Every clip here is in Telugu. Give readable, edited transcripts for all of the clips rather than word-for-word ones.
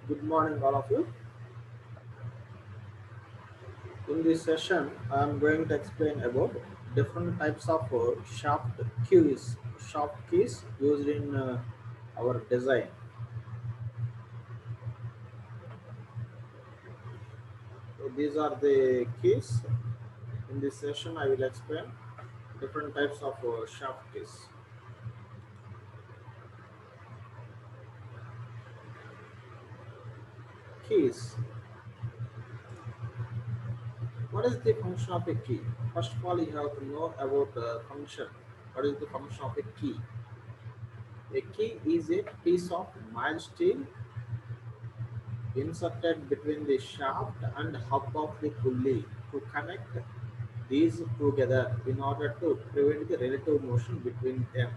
Good morning, all of you. In this session, I am going to explain about different types of shaft keys used in our design. So these are the keys. In this session, I will explain different types of shaft keys. Keys. What is the function of a key? First of all, you have to know about the function. What is the function of a key? A key is a piece of mild steel inserted between the shaft and hub of the pulley to connect these together in order to prevent the relative motion between them.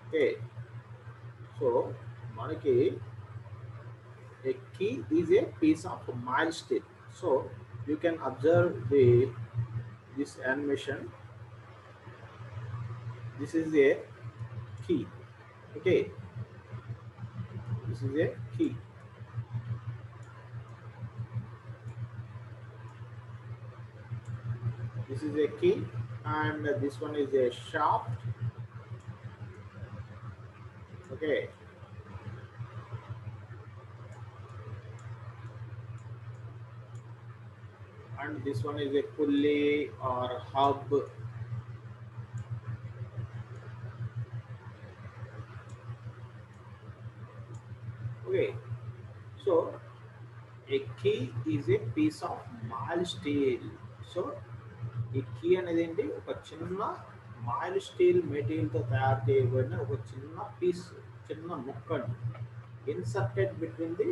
Okay, so manaki a key is a piece of mild steel. So you can observe this animation. This is a key. Okay, this is a key. This is a key, and this one is a shaft. Okay, and this one is a pulley or hub. Okay, so a key is a piece of mild steel. So ఈ కీ అనేది ఏంటి ఒక చిన్న మైల్డ్ స్టీల్ మెటీరియల్తో తయారు చేయబడిన ఒక చిన్న పీస్, చిన్న ముక్క inserted between the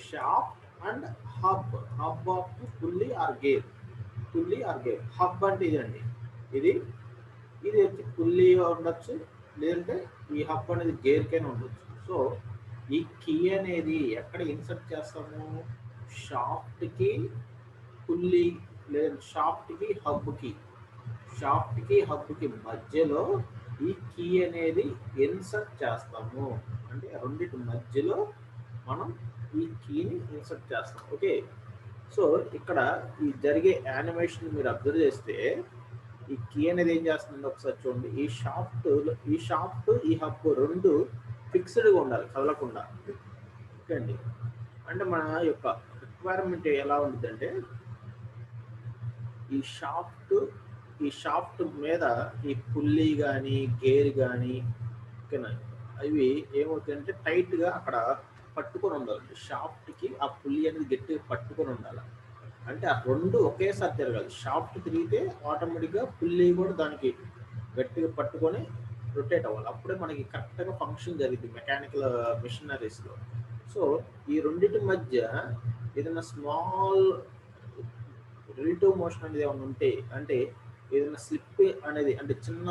shaft and hub. Hub of pulley or gear. Pulley or gear. Hub అంటే ఇదండి. ఇది ఇది వచ్చి పుల్లీ ఉండొచ్చు, లేదంటే ఈ హబ్ అనేది గేర్కైనా ఉండొచ్చు. సో ఈ కీ అనేది ఎక్కడ ఇన్సర్ట్ చేస్తాము? షాఫ్ట్కి, పుల్లీ లేదా షాఫ్ట్కి హబ్కి, షాఫ్ట్కి హబ్కి మధ్యలో ఈ కీ అనేది ఇన్సర్ట్ చేస్తాము. అంటే రెండింటి మధ్యలో మనం ఈ కీని ఇన్సర్ట్ చేస్తాం. ఓకే, సో ఇక్కడ ఈ జరిగే యానిమేషన్ మీరు అబ్జర్వ్ చేస్తే ఈ కీ అనేది ఏం చేస్తుంది ఒకసారి చూడండి. ఈ షాఫ్ట్ ఈ హబ్ రెండు ఫిక్స్డ్గా ఉండాలి, కదలకుండా. ఓకే అండి. అంటే మన యొక్క రిక్వైర్మెంట్ ఎలా ఉంటుందంటే ఈ షాఫ్ట్ మీద ఈ పుల్లీ కానీ గేర్ కానీ ఓకేనా, అవి ఏమవుతాయంటే టైట్గా అక్కడ పట్టుకొని ఉండాలి. షాఫ్ట్కి ఆ పుల్లీ అనేది గట్టిగా పట్టుకొని ఉండాలి. అంటే ఆ రెండు ఒకేసారి తిరగాలి. షాఫ్ట్ తిరిగితే ఆటోమేటిక్గా పుల్లీ కూడా దానికి గట్టిగా పట్టుకొని రొటేట్ అవ్వాలి. అప్పుడే మనకి కరెక్ట్గా ఫంక్షన్ జరిగింది మెకానికల్ మిషనరీస్లో. సో ఈ రెండింటి మధ్య ఏదైనా స్మాల్ రిలేటివ్ మోషన్ అనేది ఏమైనా ఉంటే, అంటే ఏదైనా స్లిప్ అనేది, అంటే చిన్న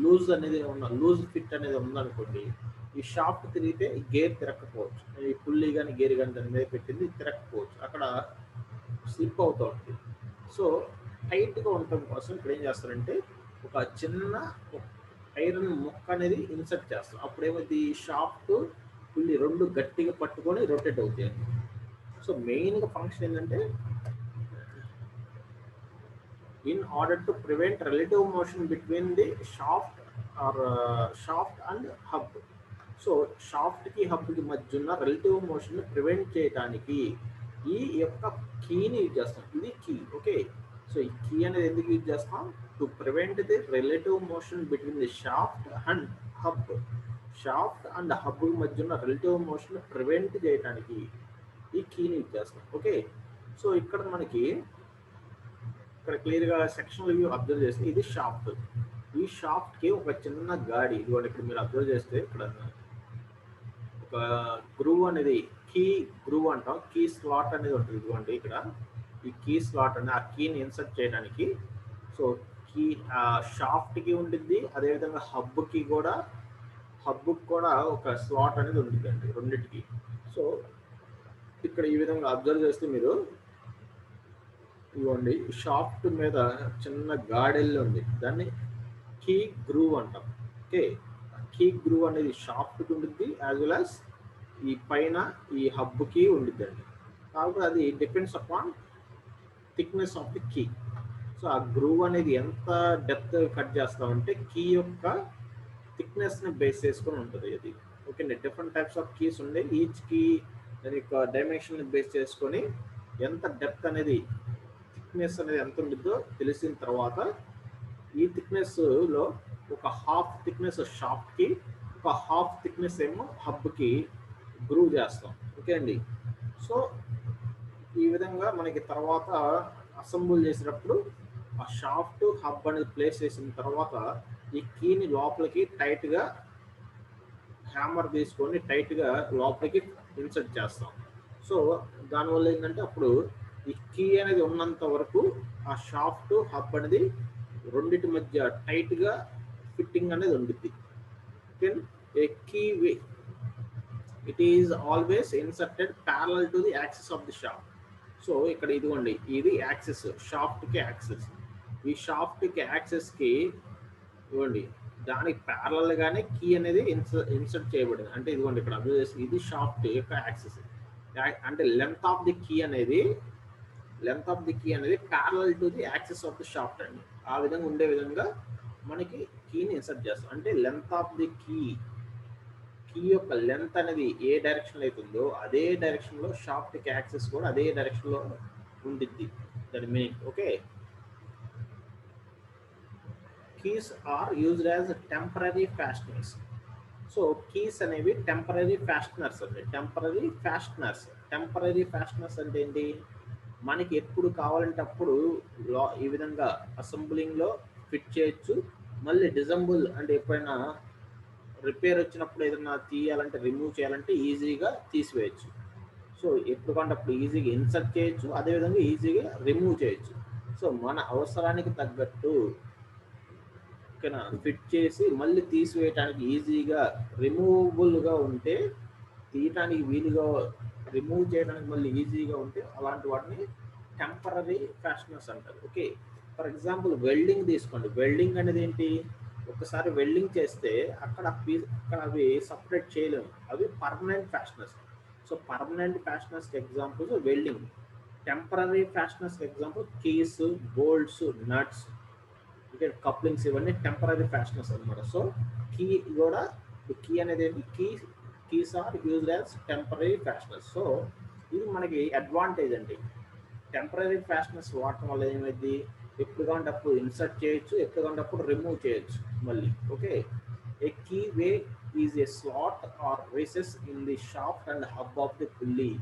లూజ్ అనేది లూజ్ ఫిట్ అనేది ఉందనుకోండి, ఈ షాఫ్ట్ తిరిగితే ఈ గేర్ తిరగకపోవచ్చు. ఈ పుల్లీ కానీ గేర్ కానీ దాని మీద పెట్టింది తిరగకపోవచ్చు, అక్కడ స్లిప్ అవుతూ ఉంటుంది. సో టైట్గా ఉండటం కోసం ఇక్కడ ఏం చేస్తారంటే ఒక చిన్న ఐరన్ ముక్క అనేది ఇన్సర్ట్ చేస్తాం. అప్పుడేమైంది, షాఫ్ట్ పుల్లీ రెండు గట్టిగా పట్టుకొని రొటేట్ అవుతాయి. సో మెయిన్గా ఫంక్షన్ ఏంటంటే in order to prevent relative motion between the shaft and hub. So షాఫ్ట్కి హబ్కి మధ్య ఉన్న రిలేటివ్ మోషన్ ప్రివెంట్ చేయడానికి ఈ యొక్క కీని యూజ్ చేస్తాం. ఇది కీ. ఓకే, సో ఈ కీ అనేది ఎందుకు యూజ్ చేస్తాం? To prevent the relative motion between the shaft and hub. Shaft and hub మధ్య ఉన్న రిలేటివ్ మోషన్ ప్రివెంట్ చేయడానికి ఈ కీని యూజ్ చేస్తాం. ఓకే, సో ఇక్కడ మనకి ఇక్కడ క్లియర్గా సెక్షన్ వ్యూ అబ్జర్వ్ చేస్తే ఇది షాఫ్ట్. ఈ షాఫ్ట్కి ఒక చిన్న గాడి, ఇదిగోండి ఇక్కడ మీరు అబ్జర్వ్ చేస్తే ఇక్కడ ఒక గ్రూవ్ అనేది, కీ గ్రూవ్ అంటాం, కీ స్లాట్ అనేది ఉంటుంది. ఇదిగోండి ఇక్కడ ఈ కీ స్లాట్ అనేది ఆ కీని ఇన్సర్ట్ చేయడానికి. సో కీ షాఫ్ట్కి ఉంటుంది, అదేవిధంగా హబ్కి కూడా ఒక స్లాట్ అనేది ఉంటుందండి రెండింటికి. సో ఇక్కడ ఈ విధంగా అబ్జర్వ్ చేస్తే మీరు ఇవ్వండి, షాఫ్ట్ మీద చిన్న గాడెల్లి ఉంది, దాన్ని కీ గ్రూవ్ అంటాం. ఓకే, కీ గ్రూవ్ అనేది షాఫ్ట్కి ఉంటుంది, యాజ్ వెల్ యాజ్ ఈ పైన ఈ హబ్కి ఉండిద్దండి. కాబట్టి అది depends upon thickness of the key. So ఆ గ్రూవ్ అనేది ఎంత డెప్త్ కట్ చేస్తామంటే కీ యొక్క థిక్నెస్ని బేస్ చేసుకొని ఉంటుంది అది. Okay, different types of keys ఉండే, ఈచ్ కీ దాని యొక్క డైమెన్షన్ బేస్ చేసుకొని ఎంత డెప్త్ అనేది థిక్నెస్ అనేది ఎంత ఉండిద్దో తెలిసిన తర్వాత ఈ థిక్నెస్లో ఒక హాఫ్ థిక్నెస్ షాఫ్ట్కి, ఒక హాఫ్ థిక్నెస్ ఏమో హబ్కి గ్రూవ్ చేస్తాం. ఓకే అండి. సో ఈ విధంగా మనకి తర్వాత అసెంబుల్ చేసేటప్పుడు ఆ షాఫ్ట్ హబ్ అనేది ప్లేస్ చేసిన తర్వాత ఈ కీని లోపలికి టైట్గా హ్యామర్ తీసుకొని టైట్గా లోపలికి ఇన్సర్ట్ చేస్తాం. సో దానివల్ల ఏంటంటే అప్పుడు ఈ కీ అనేది ఉన్నంత వరకు ఆ షాఫ్ట్ హబ్ అనేది రెండింటి మధ్య టైట్గా ఫిట్టింగ్ అనేది ఉండిద్ది. Okay, a key it is always inserted parallel to the axis of the shaft. So ఇక్కడ ఇదిగోండి, ఇది యాక్సిస్, షాఫ్ట్కి యాక్సిస్. ఈ షాఫ్ట్కి యాక్సిస్కి ఇవ్వండి దానికి ప్యారలల్ గానే కీ అనేది ఇన్సర్ట్ చేయబడింది. అంటే ఇదిగోండి ఇక్కడ అబ్జర్వ్ చేసి ఇది షాఫ్ట్ యొక్క యాక్సిస్. అంటే లెంత్ ఆఫ్ ది కీ అనేది parallel to the axis of the shaft అండి. ఆ విధంగా ఉండే విధంగా మనకి కీని ఇన్సర్ట్ చేస్తాం. అంటే లెంత్ ఆఫ్ ది కీ యొక్క లెంత్ అనేది ఏ డైరెక్షన్ అవుతుందో అదే డైరెక్షన్ లో షాఫ్ట్ కి యాక్సిస్ కూడా అదే డైరెక్షన్ లో ఉండిద్ది. దాని meaning. Okay, keys are used as temporary fasteners. So keys అనేవి టెంపరరీ ఫ్యాస్టనర్స్ అండి. టెంపరరీ ఫ్యాస్టనర్స్ అంటే ఏంటి, మనకి ఎప్పుడు కావాలంటే అప్పుడు ఈ విధంగా అసెంబ్లింగ్ లో ఫిట్ చేయొచ్చు. మళ్ళీ డిజంబుల్ అంటే ఎప్పుడైనా రిపేర్ వచ్చినప్పుడు ఏదైనా తీయాలంటే రిమూవ్ చేయాలంటే ఈజీగా తీసివేయచ్చు. సో ఎప్పుడు కంటే అప్పుడు ఈజీగా ఇన్సర్ట్ చేయొచ్చు, అదేవిధంగా ఈజీగా రిమూవ్ చేయొచ్చు. సో మన అవసరానికి తగ్గట్టు ఓకేనా ఫిట్ చేసి మళ్ళీ తీసివేయడానికి ఈజీగా రిమూవబుల్గా ఉంటే, తీయటానికి వీలుగా రిమూవ్ చేయడానికి మళ్ళీ ఈజీగా ఉంటే అలాంటి వాటిని టెంపరరీ ఫ్యాస్టనర్స్ అంటారు. ఓకే, ఫర్ ఎగ్జాంపుల్ వెల్డింగ్ తీసుకోండి. వెల్డింగ్ అనేది ఏంటి, ఒకసారి వెల్డింగ్ చేస్తే అక్కడ అవి సపరేట్ చేయలేము, అవి పర్మనెంట్ ఫ్యాస్టనర్స్. సో పర్మనెంట్ ఫ్యాస్టనర్స్కి ఎగ్జాంపుల్స్ వెల్డింగ్. టెంపరరీ ఫ్యాస్టనర్స్కి example keys, bolts, nuts, couplings, ఇవన్నీ టెంపరరీ ఫ్యాస్టనర్స్ అనమాట. సో కీ కూడా, కీ అనేది ఏంటి, keys are used as temporary fasteners. So ఇది మనకి అడ్వాంటేజ్ అండి. టెంపరరీ ఫ్యాస్టనర్స్ వాడటం వల్ల ఏమైంది, ఎప్పుడు కావాలంటే అప్పుడు ఇన్సర్ట్ చేయొచ్చు, ఎప్పుడు కావాలంటే అప్పుడు రిమూవ్ చేయొచ్చు మళ్ళీ. Okay, a keyway is a slot or recess in the shaft and hub of the pulley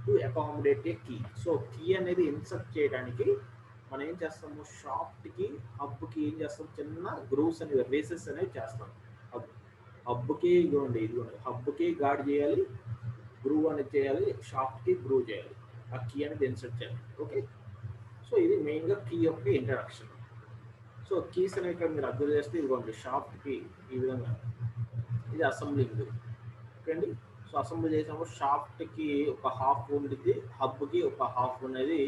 to accommodate a key. So key అనేది ఇన్సర్ట్ చేయడానికి మనం ఏం చేస్తాము, షాఫ్ట్కి హబ్కి ఏం చేస్తాం, చిన్న గ్రూవ్స్ అనేవి, రేసెస్ అనేవి చేస్తాం. హబ్కి ఇదిగోండి హబ్కి గార్డ్ చేయాలి, గ్రూవ్ అనేది చేయాలి, షాఫ్ట్కి గ్రూవ్ చేయాలి, ఆ కీ అనేది ఇన్సర్ట్ చేయాలి. ఓకే, సో ఇది మెయిన్గా కీ యొక్క ఇంట్రడక్షన్. సో కీస్ అనేవి ఇక్కడ మీరు అబ్జర్వ్ చేస్తే ఇదిగోండి షాఫ్ట్కి ఈ విధంగా ఇది అసెంబ్లింగ్. ఓకే అండి. సో అసెంబ్లీ చేసినప్పుడు షాఫ్ట్కి ఒక హాఫ్ ఉంటుంది, హబ్కి ఒక హాఫ్ అనేది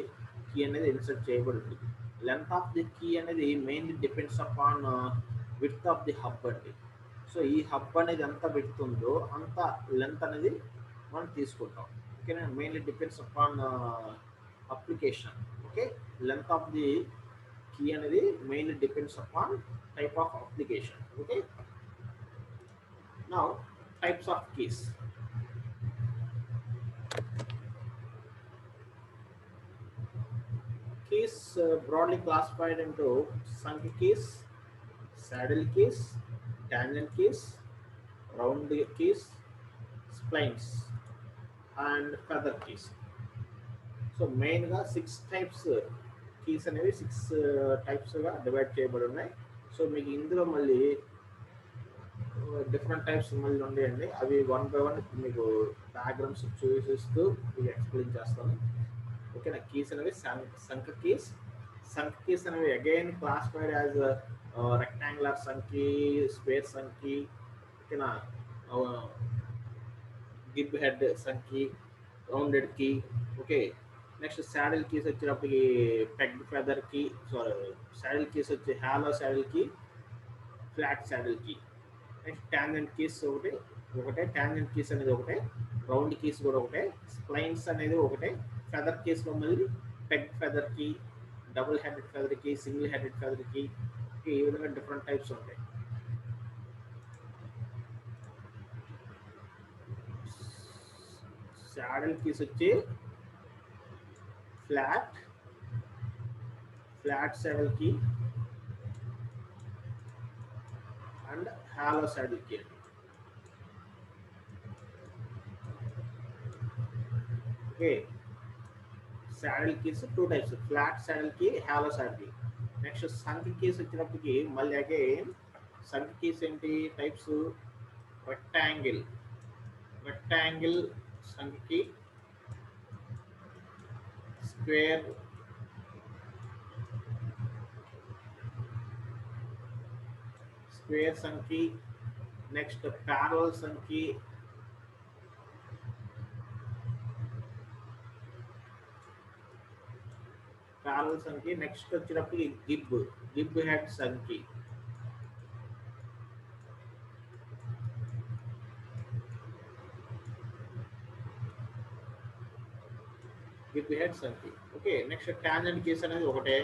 కీ అనేది ఇన్సర్ట్ చేయబడి ఉంటుంది. లెంత్ ఆఫ్ ది కీ అనేది mainly depends upon width of the hub అండి. సో ఈ హబ్ అనేది ఎంత విడ్త్ ఉందో అంత లెంత్ అనేది మనం తీసుకుంటాం. ఓకేనా, mainly depends upon application. Okay, length of the key అనేది mainly depends upon type of application. Okay, now types of keys. Keys broadly classified into sunk keys, saddle keys, tangent keys, round keys, splines and feather keys. So main గా 6 types కీస్ అనేవి 6 టైప్స్గా డివైడ్ చేయబడి ఉన్నాయి. సో మీకు ఇందులో మళ్ళీ డిఫరెంట్ టైప్స్ మళ్ళీ ఉండేయండి. అవి 1 by 1 మీకు డయాగ్రామ్స్ చూపిస్తూ మీకు ఎక్స్ప్లెయిన్ చేస్తాను. ఓకేనా, కీస్ అనేవి సంక్ కీస్ అనేవి again classified as rectangular sunk key, square sunk key, ఓకేనా, gib head sunk key, rounded key. Okay, next saddle keys వచ్చేటప్పటికి pegged feather key, sorry saddle keys వచ్చి hollow saddle key, flat saddle key. Next tangent keys ఒకటే ట్యాంజెంట్ కీస్ అనేది ఒకటే, రౌండ్ కీస్ కూడా ఒకటే, స్ప్లైన్స్ అనేది ఒకటే, ఫెదర్ కీస్లో మళ్ళీ peg feather key, double headed feather key, single headed feather key, ఈ విధంగా డిఫరెంట్ టైప్స్ ఉంటాయి. సాడల్ కీస్ వచ్చి flat saddle key and hollow saddle key అండి. Okay, saddle keys 2 types, flat saddle key, hollow saddle key. Next sunk keys వచ్చినప్పటికి మళ్ళీ అగైన్ సంక్ కీస్ ఏంటి types, rectangle sunk key, square sunk key, next parallel sunk key, next వచ్చినప్పటికి gib head sunk key. Gib head sunk key. Okay, next tangent keys అనేది ఒకటే,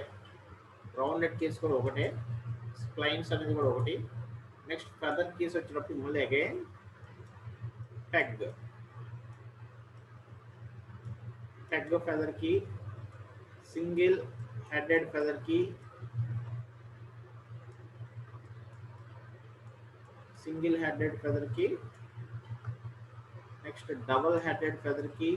రౌండెడ్ కేస్ కూడా ఒకటే, స్ప్లైన్స్ అనేది కూడా ఒకటి. నెక్స్ట్ ఫెదర్ కేస్ వచ్చినప్పుడు మళ్ళీ again peg feather key, single headed feather key, next double headed feather key,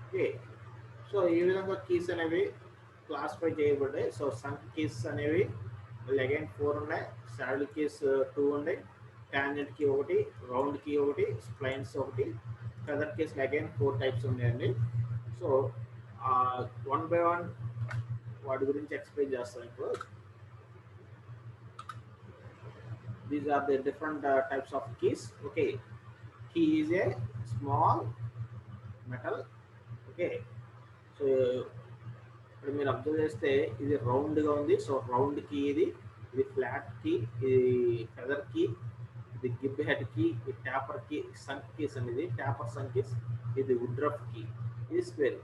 okay. So ఈ విధంగా కీస్ అనేవి క్లాసిఫై చేయబడ్డాయి. సో సంక్ కీస్ అనేవి మళ్ళీ అగైన్ 4 ఉన్నాయి, సాడల్ కీస్ 2 ఉన్నాయి, ట్యాంజెంట్ కీ ఒకటి, రౌండ్ కీ ఒకటి, స్ప్లైన్స్ ఒకటి, ఫెదర్ కీస్ అగైన్ 4 టైప్స్ ఉన్నాయండి. సో 1 by 1 వాటి గురించి ఎక్స్ప్లెయిన్ చేస్తాను ఇప్పుడు. These are the different types of keys. Okay, key is a small metal. Okay, so ఇప్పుడు మీరు అబ్జర్వ్ చేస్తే ఇది రౌండ్గా ఉంది. సో రౌండ్ కీ ఇది ఫ్లాట్ కీ, ఇది ఫెదర్ కీ, ఇది గిబ్ హెడ్ కీ, ఇది ట్యాపర్ కీ, సంక్ కీస్ అనేది ట్యాపర్ సంక్ కీస్, ఇది వుడ్రఫ్ కీ, ఇది స్క్వేర్.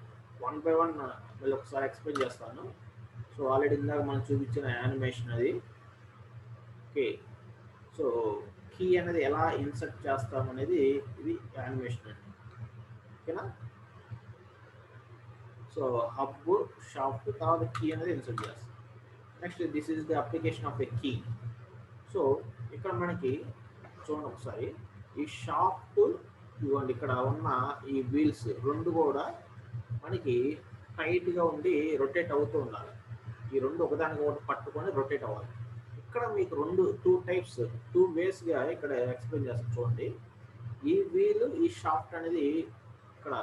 1 by 1 మళ్ళీ ఒకసారి ఎక్స్ప్లెయిన్ చేస్తాను. సో ఆల్రెడీ ఇందాక మనం చూపించిన యానిమేషన్ అది. ఓకే, సో కీ అనేది ఎలా ఇన్సర్ట్ చేస్తాం అనేది ఇది యానిమేషన్ అండి. ఓకేనా, సో హబ్, షాఫ్ట్, తర్వాత కీ అనేది ఇన్సర్ట్ చేస్తాం. Next this is the application of a key. So ఇక్కడ మనకి చూడండి ఒకసారి, ఈ షాఫ్ట్ ఇవ్వండి, ఇక్కడ ఉన్న ఈ వీల్స్ రెండు కూడా మనకి టైట్గా ఉండి రొటేట్ అవుతూ ఉండాలి. ఈ రెండు ఒకదానికి ఒకటి పట్టుకొని రొటేట్ అవ్వాలి. ఇక్కడ మీకు 2 టైప్స్ 2 వేస్గా ఇక్కడ ఎక్స్ప్లెయిన్ చేస్తాను చూడండి. ఈ వీల్, ఈ షాఫ్ట్ అనేది ఇక్కడ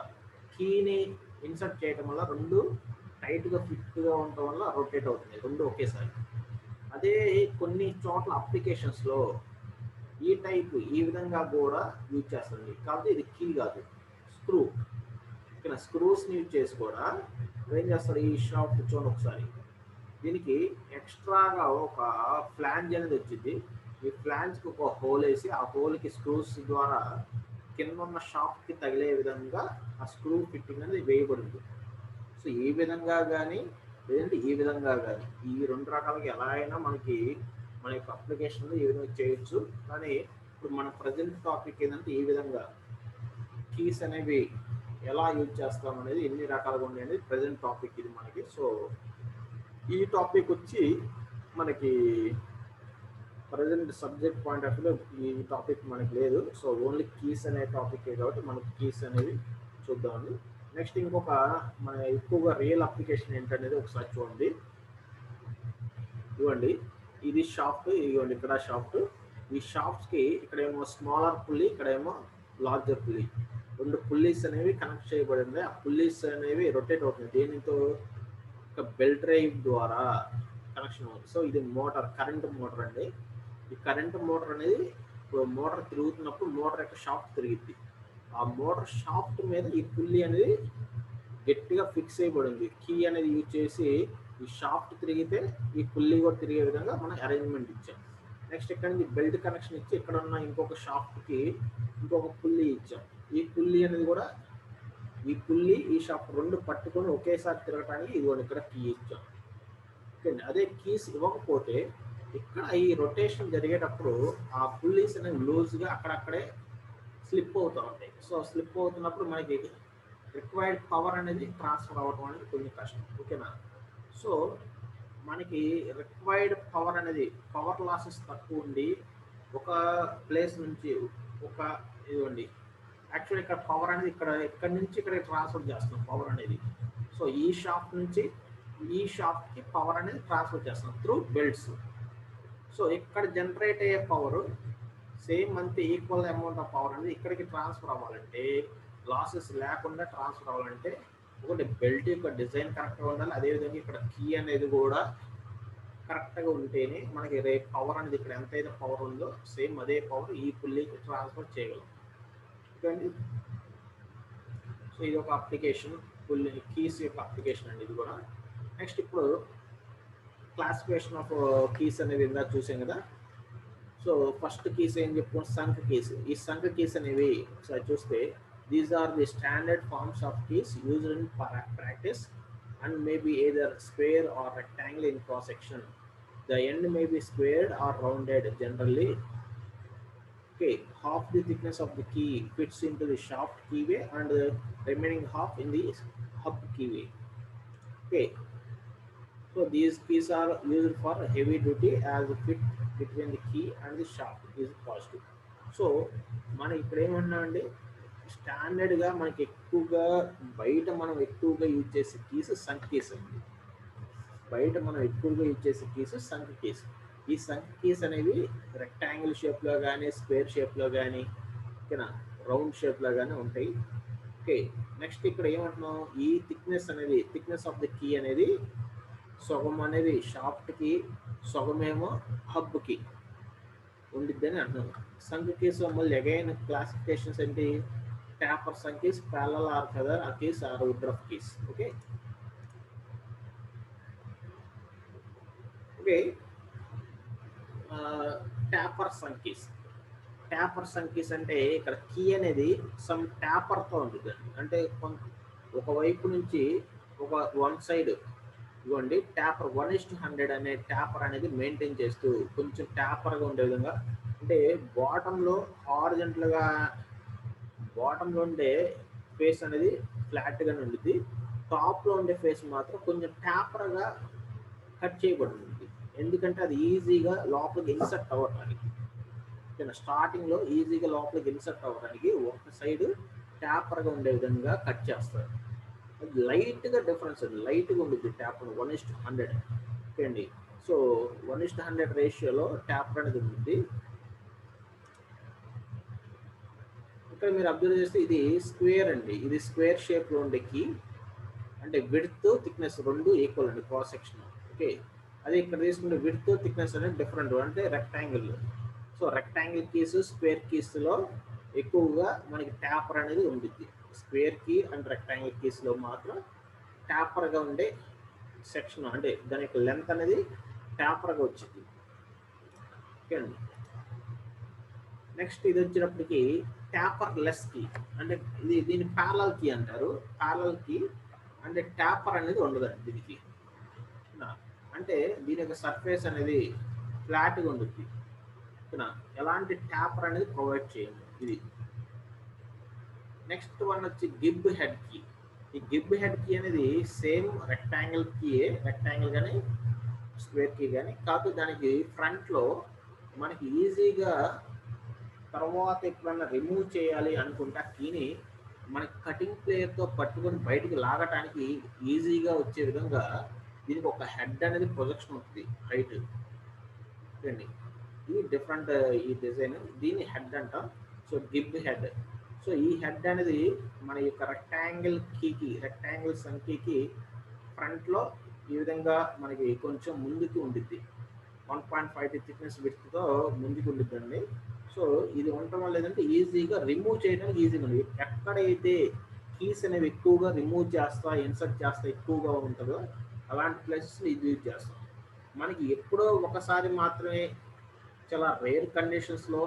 కీని ఇన్సర్ట్ చేయడం వల్ల రెండు టైట్గా ఫిట్గా ఉండటం వల్ల రొటేట్ అవుతుంది, రెండు ఒకేసారి. అదే కొన్ని చోట్ల అప్లికేషన్స్లో ఈ టైప్ ఈ విధంగా కూడా యూజ్ చేస్తుంది. కాబట్టి ఇది కీ కాదు, స్క్రూ. ఇక్కడ స్క్రూస్ని యూజ్ చేసి కూడా ఏం చేస్తారు, ఈ షాఫ్ట్ చూడండి ఒకసారి, దీనికి ఎక్స్ట్రాగా ఒక ఫ్లాంజ్ అనేది వచ్చింది. ఈ ఫ్లాంజ్కి ఒక హోల్ వేసి ఆ హోల్కి స్క్రూస్ ద్వారా కింద ఉన్న షాఫ్ట్కి తగిలే విధంగా ఆ స్క్రూ ఫిట్టింగ్ అనేది వేయబడింది. సో ఈ విధంగా కానీ లేదంటే ఈ విధంగా కానీ, ఈ 2 రకాలుగా ఎలా అయినా మనకి మన యొక్క అప్లికేషన్లో ఈ విధంగా చేయొచ్చు. కానీ ఇప్పుడు మన ప్రజెంట్ టాపిక్ ఏంటంటే ఈ విధంగా కీస్ అనేవి ఎలా యూజ్ చేస్తాం అనేది, ఎన్ని రకాలుగా ఉండేది ప్రజెంట్ టాపిక్ ఇది మనకి. సో ఈ టాపిక్ వచ్చి మనకి ప్రజెంట్ సబ్జెక్ట్ పాయింట్ ఆఫ్ వ్యూలో ఈ టాపిక్ మనకి లేదు. సో ఓన్లీ కీస్ అనే టాపికే కాబట్టి మనకి కీస్ అనేవి చూద్దామండి. నెక్స్ట్ ఇంకొక మన ఎక్కువగా రియల్ అప్లికేషన్ ఏంటనేది ఒకసారి చూడండి. ఇవ్వండి, ఇది షాఫ్ట్, ఇవ్వండి ఇక్కడ షాఫ్ట్. ఈ షాఫ్ట్స్కి ఇక్కడేమో స్మాలర్ పుల్లీ, ఇక్కడేమో లార్జర్ పుల్లీ, 2 పుల్లీస్ అనేవి కనెక్ట్ చేయబడింది. ఆ పుల్లీస్ అనేవి రొటేట్ అవుతుంది, దేనితో ఒక బెల్ట్ డ్రైవ్ ద్వారా కనెక్షన్ అవుతుంది. సో ఇది మోటార్, కరెంట్ మోటార్ అండి. ఈ కరెంట్ మోటార్ అనేది మోటార్ తిరుగుతున్నప్పుడు మోటార్ యొక్క షాఫ్ట్ తిరిగిద్ది. ఆ మోటార్ షాఫ్ట్ మీద ఈ పుల్లీ అనేది గట్టిగా ఫిక్స్ అయిపోయింది. కీ అనేది యూజ్ చేసి ఈ షాఫ్ట్ తిరిగితే ఈ పుల్లీ కూడా తిరిగే విధంగా మనం అరేంజ్మెంట్ ఇచ్చాం. నెక్స్ట్ ఇక్కడ నుంచి బెల్ట్ కనెక్షన్ ఇచ్చి ఇక్కడ ఉన్న ఇంకొక షాఫ్ట్కి ఇంకొక పుల్లీ ఇచ్చాం. ఈ పుల్లీ అనేది కూడా ఈ పుల్లీ ఈ షాఫ్ట్ రెండు పట్టుకొని ఒకేసారి తిరగటానికి ఇది ఇక్కడ కీ ఇచ్చాం. ఓకే, అదే కీస్ ఇవ్వకపోతే ఇక్కడ ఈ రొటేషన్ జరిగేటప్పుడు ఆ పుల్లీస్ అనేవి లూజ్గా అక్కడక్కడే స్లిప్ అవుతూ ఉంటాయి. సో స్లిప్ అవుతున్నప్పుడు మనకి రిక్వైర్డ్ పవర్ అనేది ట్రాన్స్ఫర్ అవ్వడం అనేది కొంచెం కష్టం. ఓకేనా? సో మనకి రిక్వైర్డ్ పవర్ అనేది పవర్ లాసెస్ తక్కువ ఉండి ఒక ప్లేస్ నుంచి ఒక ఇదిగోండి యాక్చువల్లీ ఇక్కడ పవర్ అనేది ఇక్కడ నుంచి ఇక్కడ ట్రాన్స్ఫర్ చేస్తున్నాం పవర్ అనేది. సో ఈ షాఫ్ట్ నుంచి ఈ షాఫ్ట్కి పవర్ అనేది ట్రాన్స్ఫర్ చేస్తున్నాం త్రూ బెల్ట్స్. సో ఇక్కడ జనరేట్ అయ్యే పవర్ సేమ్ అంతే ఈక్వల్ అమౌంట్ ఆఫ్ పవర్ అనేది ఇక్కడికి ట్రాన్స్ఫర్ అవ్వాలంటే, లాసెస్ లేకుండా ట్రాన్స్ఫర్ అవ్వాలంటే ఒకటి బెల్ట్ యొక్క డిజైన్ కరెక్ట్గా ఉండాలి. అదేవిధంగా ఇక్కడ కీ అనేది కూడా కరెక్ట్గా ఉంటేనే మనకి రేపు పవర్ అనేది ఇక్కడ ఎంతైతే పవర్ ఉందో సేమ్ అదే పవర్ ఈ పుల్లీకి ట్రాన్స్ఫర్ చేయగలం. ఓకే, సో ఇది ఒక అప్లికేషన్, పుల్లీ కీస్ యొక్క అప్లికేషన్ అండి ఇది కూడా. నెక్స్ట్ ఇప్పుడు క్లాసిఫికేషన్ ఆఫ్ కీస్ అనేది ఇందాక చూసాం కదా. సో ఫస్ట్ కీస్ ఏం చెప్పుకోండి, సంక్ కీస్. ఈ సంక్ కీస్ అనేవి ఒకసారి చూస్తే these are the standard forms of keys used in practice and may be either square or rectangle in cross section. The end may be squared or rounded generally. Okay, half the thickness of the key fits into the shaft keyway and the remaining half in the hub keyway. Okay, so these keys are used for heavy duty as the fit between the key and the shaft is positive. So మనం ఇక్కడ ఏమన్నామండి, స్టాండర్డ్గా మనకి ఎక్కువగా బయట మనం ఎక్కువగా యూజ్ చేసే కీస్ సంక్ కీస్ అండి. బయట మనం ఎక్కువగా యూజ్ చేసే కీస్ సంక్ కీస్. ఈ సంక్ కీస్ అనేవి రెక్టాంగిల్ షేప్లో కానీ స్క్వేర్ షేప్లో కానీ ఓకేనా రౌండ్ షేప్లో కానీ ఉంటాయి. ఓకే, నెక్స్ట్ ఇక్కడ ఏమంటున్నాం, ఈ థిక్నెస్ అనేది థిక్నెస్ ఆఫ్ ది కీ అనేది సగం అనేది షాఫ్ట్కి సగమేమో హబ్కి ఉండిద్దని అంటున్నాం. సంక్ కీస్ మళ్ళీ అగైన్ క్లాసిఫికేషన్స్ ఏంటి, taper sunk keys, parallel or feather keys or woodruff keys. Okay, okay, taper sunk keys. Taper sunk keys అంటే ఇక్కడ కీ అనేది సమ్ ట్యాపర్ తో ఉంటుంది. అంటే ఒక వైపు నుంచి ఒక వన్ సైడ్ ఇవ్వండి ట్యాపర్ 1:100 అనే ట్యాపర్ అనేది మెయింటైన్ చేస్తూ కొంచెం ట్యాపర్గా ఉండే విధంగా, అంటే బాటంలో హారిజంటల్గా బాటంలో ఉండే ఫేస్ అనేది ఫ్లాట్గా ఉండిద్ది, టాప్లో ఉండే ఫేస్ మాత్రం కొంచెం ట్యాపర్గా కట్ చేయబడి ఉంటుంది. ఎందుకంటే అది ఈజీగా లోపలికి ఇన్సర్ట్ అవ్వడానికి, స్టార్టింగ్లో ఈజీగా లోపలికి ఇన్సర్ట్ అవ్వడానికి ఒక సైడ్ ట్యాపర్గా ఉండే విధంగా కట్ చేస్తారు. అది లైట్గా డిఫరెన్స్ అండి, లైట్గా ఉంటుంది ట్యాపర్ 1:100. ఓకే అండి, సో 1:100 రేషియోలో ట్యాపర్ అనేది ఉంటుంది. ఇక్కడ మీరు అబ్జర్వ్ చేస్తే ఇది స్క్వేర్ అండి, ఇది స్క్వేర్ షేప్లో ఉండే కీ, అంటే విడ్త్ థిక్నెస్ రెండు ఈక్వల్ అండి క్రాస్ సెక్షన్. ఓకే, అదే ఇక్కడ తీసుకుంటే విడ్త్ థిక్నెస్ అనేది డిఫరెంట్, అంటే rectangle. So rectangle keys square కీస్లో ఎక్కువగా మనకి ట్యాపర్ అనేది ఉంటుంది. స్క్వేర్ కీ అండ్ రెక్టాంగిల్ కీస్లో మాత్రం ట్యాపర్గా ఉండే సెక్షన్, అంటే దాని యొక్క లెంత్ అనేది ట్యాపర్గా వచ్చింది. ఓకే అండి, నెక్స్ట్ ఇది వచ్చినప్పటికీ ట్యాపర్ లెస్ కీ, అంటే దీన్ని ప్యారలల్ కీ అంటారు. ప్యారలల్ కీ అంటే ట్యాపర్ అనేది ఉండదండి దీనికి, అంటే దీని యొక్క సర్ఫేస్ అనేది ఫ్లాట్గా ఉంటుంది, ఎలాంటి ట్యాపర్ అనేది ప్రొవైడ్ చేయండి ఇది. నెక్స్ట్ వన్ వచ్చి గిబ్ హెడ్ కీ. ఈ గిబ్ హెడ్ కీ అనేది సేమ్ రెక్టాంగిల్ కీయే, రెక్టాంగిల్ కానీ స్క్వేర్ కీ కానీ, కాకపోతే దానికి ఫ్రంట్లో మనకి ఈజీగా తర్వాత ఎప్పుడన్నా రిమూవ్ చేయాలి అనుకుంటే కీని మనకి కటింగ్ ప్లేయర్తో పట్టుకొని బయటికి లాగటానికి ఈజీగా వచ్చే విధంగా దీనికి ఒక హెడ్ అనేది ప్రొజెక్షన్ ఉంటుంది హైట్ అండి. ఇది డిఫరెంట్ ఈ డిజైన్, దీన్ని హెడ్ అంటాం. So గిబ్ head. సో ఈ హెడ్ అనేది మన యొక్క రెక్టాంగిల్ కీకి, రెక్టాంగిల్ సంఖ్యకి ఫ్రంట్లో ఈ విధంగా మనకి కొంచెం ముందుకు ఉండిద్ది, 1.5 థిక్నెస్ విడ్త్తో ముందుకు ఉండిద్దండి. సో ఇది ఉండటం వల్ల ఏంటంటే ఈజీగా రిమూవ్ చేయడానికి ఈజీగా ఉంది. ఎక్కడైతే కీస్ అనేవి ఎక్కువగా రిమూవ్ చేస్తా ఇన్సర్ట్ చేస్తా ఎక్కువగా ఉంటుందో అలాంటి ప్లేసెస్లో ఇది యూజ్ చేస్తాం. మనకి ఎప్పుడో ఒకసారి మాత్రమే చాలా రేర్ కండిషన్స్లో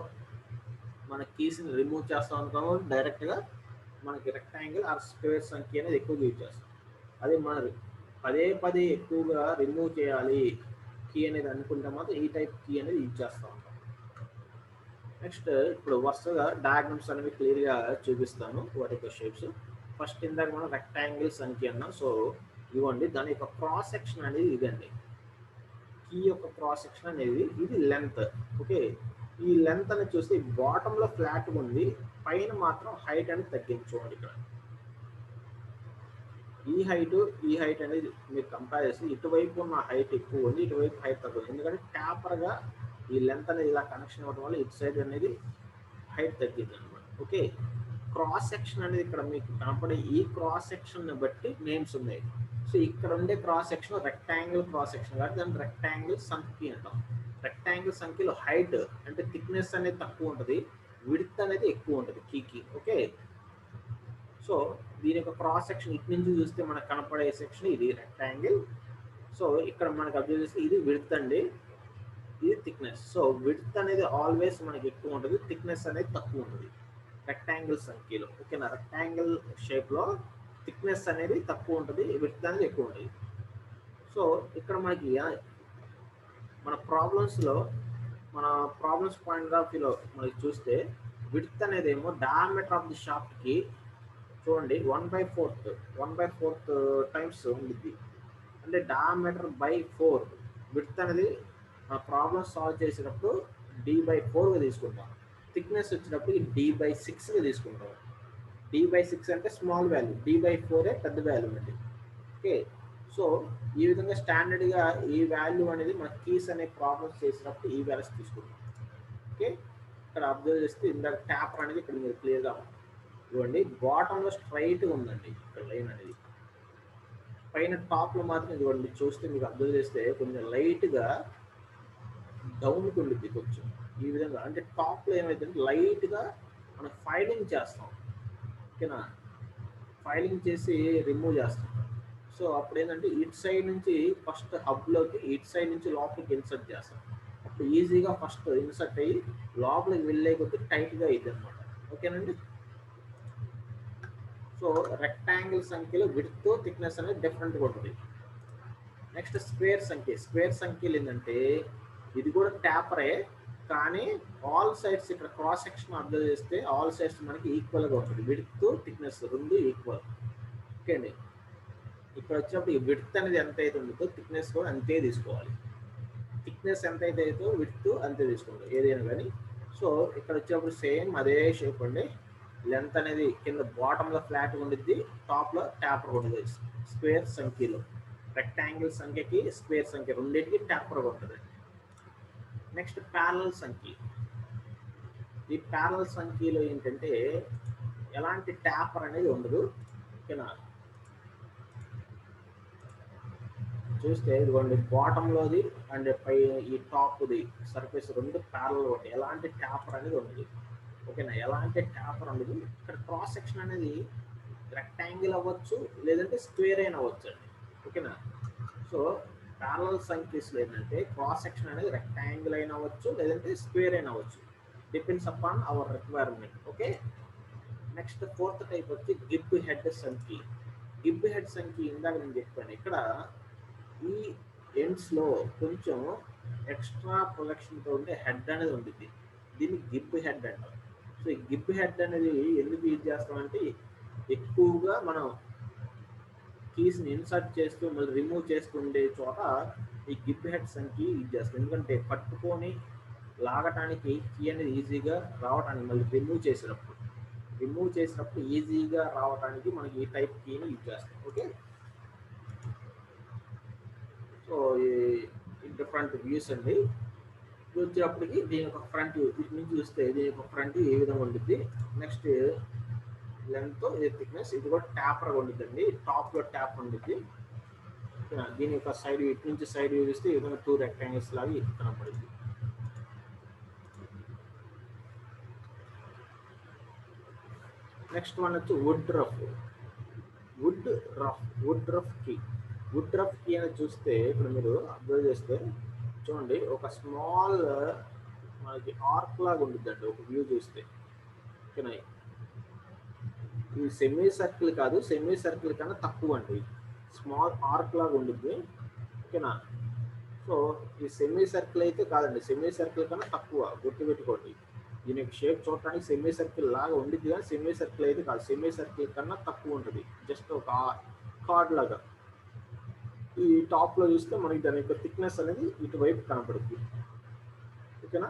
మన కీస్ని రిమూవ్ చేస్తాం అనుకో డైరెక్ట్గా మనకి రెక్టాంగిల్ ఆర్ స్క్వేర్ సంఖ్య అనేది ఎక్కువగా యూజ్ చేస్తాం. అదే మన పదే పదే ఎక్కువగా రిమూవ్ చేయాలి కీ అనేది అనుకుంటే మాత్రం ఈ టైప్ కీ అనేది యూజ్ చేస్తూ ఉంటాం. నెక్స్ట్ ఇప్పుడు వరుసగా డయాగ్రమ్స్ అనేవి క్లియర్గా చూపిస్తాను వాటి యొక్క షేప్స్. ఫస్ట్ ఇందాక మనం రెక్టాంగిల్ సంఖ్య అన్నాం. సో ఇవ్వండి దాని యొక్క క్రాస్ సెక్షన్ అనేది ఇదండి. కీ యొక్క క్రాస్ సెక్షన్ అనేది ఇది లెంత్. ఓకే, ఈ లెంత్ అనేది చూస్తే బాటంలో ఫ్లాట్గా ఉంది, పైన మాత్రం హైట్ అనేది తగ్గించుకోండి. ఇక్కడ ఈ హైట్ అనేది మీరు కంపేర్ చేసి ఇటువైపు ఉన్న హైట్ ఎక్కువ ఉంది, ఇటువైపు హైట్ తక్కువ ఉంది. ఎందుకంటే ట్యాపర్గా ఈ లెంత్ అనేది ఇలా కనెక్షన్ అవ్వడం వల్ల ఇటు సైడ్ అనేది హైట్ తగ్గింది అనమాట. ఓకే, క్రాస్ సెక్షన్ అనేది ఇక్కడ మీకు కనపడే ఈ క్రాస్ సెక్షన్ బట్టి నేమ్స్ ఉన్నాయి. సో ఇక్కడ ఉండే cross section rectangle cross section కాబట్టి దాన్ని రెక్టాంగిల్ సంఖ్య అంటాం. రెక్టాంగిల్ సంఖ్యలో హైట్ అంటే థిక్నెస్ అనేది తక్కువ ఉంటుంది, విడ్త్ అనేది ఎక్కువ ఉంటుంది కీకి. ఓకే, సో దీని యొక్క క్రాస్ సెక్షన్ ఇటు నుంచి చూస్తే మనకు కనపడే సెక్షన్ ఇది రెక్టాంగిల్. సో ఇక్కడ మనకు అబ్జర్వ్ చేస్తే ఇది విడ్త్ అండి, ఇది థిక్నెస్. సో విడ్త్ అనేది ఆల్వేస్ మనకి ఎక్కువ ఉంటుంది, థిక్నెస్ అనేది తక్కువ ఉంటుంది రెక్టాంగిల్ సంఖ్యలో. ఓకేనా, రెక్టాంగిల్ షేప్లో థిక్నెస్ అనేది తక్కువ ఉంటుంది, విడ్త్ అనేది ఎక్కువ ఉంటుంది. సో ఇక్కడ మనకి మన ప్రాబ్లమ్స్ పాయింట్ ఆఫ్ వ్యూలో మనకి చూస్తే విడ్త్ అనేది ఏమో డయామీటర్ ఆఫ్ ది షాఫ్ట్కి చూడండి 1/4 టైమ్స్ ఉండిద్ది. అంటే డయామీటర్ బై 4 విడ్త్ అనేది మన ప్రాబ్లమ్ సాల్వ్ చేసేటప్పుడు D/4గా తీసుకుంటాం. థిక్నెస్ వచ్చినప్పుడు D/6గా తీసుకుంటాం. D/6 అంటే స్మాల్ వాల్యూ, D/4 పెద్ద వాల్యూ అండి. ఓకే, సో ఈ విధంగా స్టాండర్డ్గా ఈ వాల్యూ అనేది మన కీస్ అనే ప్రాబ్లమ్స్ చేసినప్పుడు ఈ వాల్యూస్ తీసుకుంటాం. ఓకే, ఇక్కడ అబ్జర్వ్ చేస్తే ఇందాక ట్యాపర్ అనేది ఇక్కడ మీరు క్లియర్గా ఇవ్వండి. బాటంలో స్ట్రైట్గా ఉందండి ఇక్కడ లైన్ అనేది, పైన టాప్లో మాత్రం ఇవ్వండి. చూస్తే మీకు అబ్జర్వ్ చేస్తే కొంచెం లైట్గా డౌన్కి ఉండిద్ది కొంచెం ఈ విధంగా. అంటే టాప్లో ఏమైతుందంటే లైట్గా మనం ఫైలింగ్ చేస్తాం. ఓకేనా, ఫైలింగ్ చేసి రిమూవ్ చేస్తాం. సో అప్పుడు ఏంటంటే ఇటు సైడ్ నుంచి ఫస్ట్ హబ్లోకి ఇటు సైడ్ నుంచి లోపలికి ఇన్సర్ట్ చేస్తాం. అప్పుడు ఈజీగా ఫస్ట్ ఇన్సర్ట్ అయ్యి లోపలికి వెళ్ళే కొద్ది టైట్గా అయ్యింది అనమాట. ఓకేనండి. సో రెక్టాంగిల్ సంఖ్యలో విడ్త్ థిక్నెస్ అనేది డిఫరెంట్గా ఉంటుంది. నెక్స్ట్ స్క్వేర్ సంఖ్యలు ఏంటంటే ఇది కూడా ట్యాపరే, కానీ ఆల్ సైడ్స్ ఇక్కడ క్రాస్ సెక్షన్ అబ్జర్వ్ చేస్తే ఆల్ సైడ్స్ మనకి ఈక్వల్గా ఉంటుంది. విడ్త్ థిక్నెస్ రెండు ఈక్వల్. ఓకే అండి, ఇక్కడ వచ్చినప్పుడు ఈ విడ్త్ అనేది ఎంత అయితే ఉంటుందో థిక్నెస్ కూడా అంతే తీసుకోవాలి. థిక్నెస్ ఎంత అయితే అవుతుందో విడ్త్ అంతే తీసుకోవాలి ఏదైనా కానీ. సో ఇక్కడ వచ్చినప్పుడు సేమ్ అదే షేప్ అండి. లెంత్ అనేది కింద బాటంలో ఫ్లాట్గా ఉండిద్ది, టాప్లో ట్యాపర్ ఉంటుంది. స్క్వేర్ సంఖ్యలో రెక్టాంగిల్ సంఖ్యకి స్క్వేర్ సంఖ్య రెండింటికి ట్యాపర్గా ఉంటుంది. నెక్స్ట్ ప్యారలల్ సంఖ్య. ఈ ప్యారలల్ సంఖ్యలో ఏంటంటే ఎలాంటి ట్యాపర్ అనేది ఉండదు. ఓకేనా, చూస్తే ఇదిగోండి బాటంలోది అండ్ పై ఈ టాప్ది సర్ఫేస్ రెండు ప్యారలల్ ఉంటాయి, ఎలాంటి ట్యాపర్ అనేది ఉండదు. ఓకేనా, ఎలాంటి ట్యాపర్ ఉండదు. ఇక్కడ క్రాస్ సెక్షన్ అనేది రెక్టాంగిల్ అవ్వచ్చు లేదంటే స్క్వేర్ అయినా అవ్వచ్చు అండి. ఓకేనా, సో ప్యారలల్ సంఖ్యస్లో ఏంటంటే క్రాస్ సెక్షన్ అనేది రెక్టాంగిల్ అయినా అవ్వచ్చు లేదంటే స్క్వేర్ అయినా అవ్వచ్చు, depends upon our requirement. Okay, next fourth type వచ్చి గిబ్ హెడ్ సంఖ్య. గిబ్ హెడ్ సంఖ్య ఇందాక నేను చెప్పాను, ఇక్కడ ఈ ఎండ్స్లో కొంచెం ఎక్స్ట్రా ప్రొజెక్షన్తో ఉండే హెడ్ అనేది ఉంటుంది, దీన్ని గిబ్ హెడ్ అంటాం. సో ఈ గిబ్ హెడ్ అనేది ఎందుకు యూజ్ చేస్తామంటే ఎక్కువగా మనం కీస్ని ఇన్సర్ట్ చేస్తూ మళ్ళీ రిమూవ్ చేస్తూ ఉండే చోట ఈ గిబ్ హెడ్ సంఖ్య యూజ్ చేస్తాం. ఎందుకంటే పట్టుకొని లాగటానికి కీ అనేది ఈజీగా రావడానికి, మళ్ళీ రిమూవ్ చేసినప్పుడు ఈజీగా రావడానికి మనకి ఈ టైప్ కీని యూజ్ చేస్తాం. ఓకే, సో ఈ డిఫరెంట్ వ్యూస్ అండి. ఇది వచ్చేటప్పటికి దీని యొక్క ఫ్రంట్ ఇటు నుంచి చూస్తే దీని యొక్క ఫ్రంట్ ఏ విధంగా ఉంటుంది. నెక్స్ట్ లెంత్, ఇది థిక్నెస్, ఇది కూడా ట్యాపర్గా ఉంటుందండి, టాప్లో ట్యాప్ ఉంటుంది. దీని యొక్క సైడ్ ఇటు నుంచి సైడ్ వ్యూ చూస్తే ఈ విధంగా 2 రెక్టాంగిల్స్ లాగా ఇటు కనపడుతుంది. నెక్స్ట్ వన్ వచ్చి woodruff key. Woodruff key అని చూస్తే ఇప్పుడు మీరు అబ్జర్వ్ చేస్తే చూడండి ఒక స్మాల్ మనకి ఆర్క్ లాగా ఉంటుందండి ఒక వ్యూ చూస్తే. ఓకేనా, ఇది సెమీ సర్కిల్ కాదు, సెమీ సర్కిల్ కన్నా తక్కువ అండి, స్మాల్ ఆర్క్ లాగా ఉంటుంది. ఓకేనా, సో ఈ సెమీ సర్కిల్ అయితే కాదండి, సెమీ సర్కిల్ కన్నా తక్కువ, గుర్తుపెట్టుకోండి. దీని యొక్క షేప్ చూడటానికి సెమీ సర్కిల్ లాగా ఉండిద్ది కానీ సెమీ సర్కిల్ అయితే కాదు, సెమీ సర్కిల్ కన్నా తక్కువ ఉంటుంది, జస్ట్ ఒక కార్డ్ లాగా. ఈ టాప్ లో చూస్తే మనకి దాని యొక్క థిక్నెస్ అనేది ఇటువైపు కనపడుతుంది. ఓకేనా,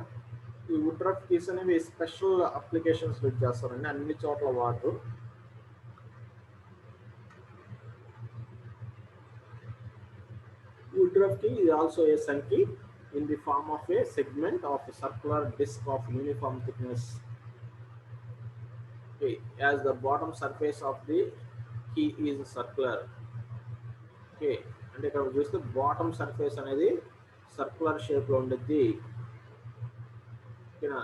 ఈ వుడ్ రఫ్ కీస్ అనేవి స్పెషల్ అప్లికేషన్స్ యూజ్ చేస్తారండి, అన్ని చోట్ల వాడరు. Wood rough key is also a sun key in the form of a segment of a circular disc of uniform thickness. Okay, as the bottom surface of the key is circular. Okay, అంటే ఇక్కడ చూస్తే బాటమ్ సర్ఫేస్ అనేది సర్క్యులర్ షేప్ లో ఉండేది. ఓకేనా,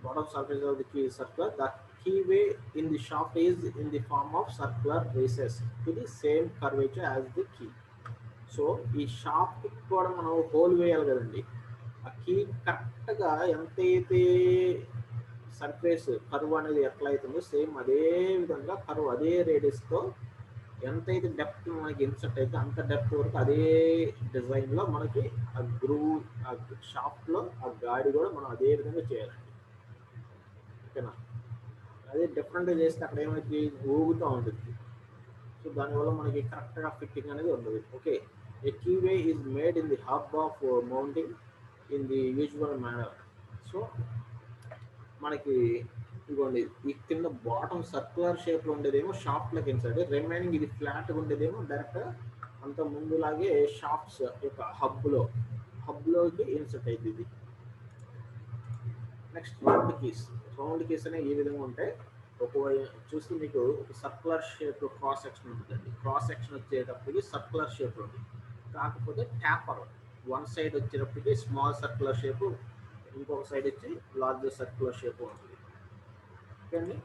bottom surface of the key is circular. The keyway in the shaft is in the form of circular races to the same curvature as the key. So ఈ షాప్కి కూడా మనం హోల్ వేయాలి కదండి. ఆ కీ కరెక్ట్గా ఎంతైతే సర్ఫేస్ కర్వ్ అనేది ఎట్లా అవుతుందో సేమ్ అదే విధంగా కర్వ్ అదే రేడియస్తో ఎంతైతే డెప్త్ మనకి ఇన్సర్ట్ అయితే అంత డెప్త్ వరకు అదే డిజైన్లో మనకి ఆ గ్రూవ్ ఆ షాప్లో ఆ గాడి కూడా మనం అదే విధంగా చేయాలండి. ఓకేనా, అదే డిఫరెంట్గా చేస్తే అక్కడ ఏమైతే ఊగుతూ ఉంటుంది, సో దానివల్ల మనకి కరెక్ట్గా ఫిట్టింగ్ అనేది ఉండదు. Okay, a keyway is made in the hub of mounting in the usual manner. So మనకి ఇదిగోండి ఈ కింద బాటమ్ సర్క్యులర్ షేప్లో ఉండేదేమో షాఫ్ట్లోకి ఇన్సర్ట్, రిమైనింగ్ ఇది ఫ్లాట్గా ఉండేదేమో డైరెక్ట్ అంత ముందులాగే షాఫ్ట్స్ యొక్క హబ్లోకి ఇన్సర్ట్ అయింది ఇది. నెక్స్ట్ రౌండ్ కీస్ అనేవి ఈ విధంగా ఉంటాయి. చూస్తే మీకు ఒక సర్క్యులర్ షేప్ క్రాస్ సెక్షన్ ఉంటుందండి, క్రాస్ సెక్షన్ వచ్చేటప్పటికి సర్క్యులర్ షేప్ ఉంటుంది, కాకపోతే ట్యాపర్ వన్ సైడ్ వచ్చేటప్పటికి స్మాల్ సర్క్యులర్ షేప్, ఇంకొక సైడ్ వచ్చి లార్జర్ సర్క్యులర్ షేప్ ఉంటుంది. ఓకే అండి,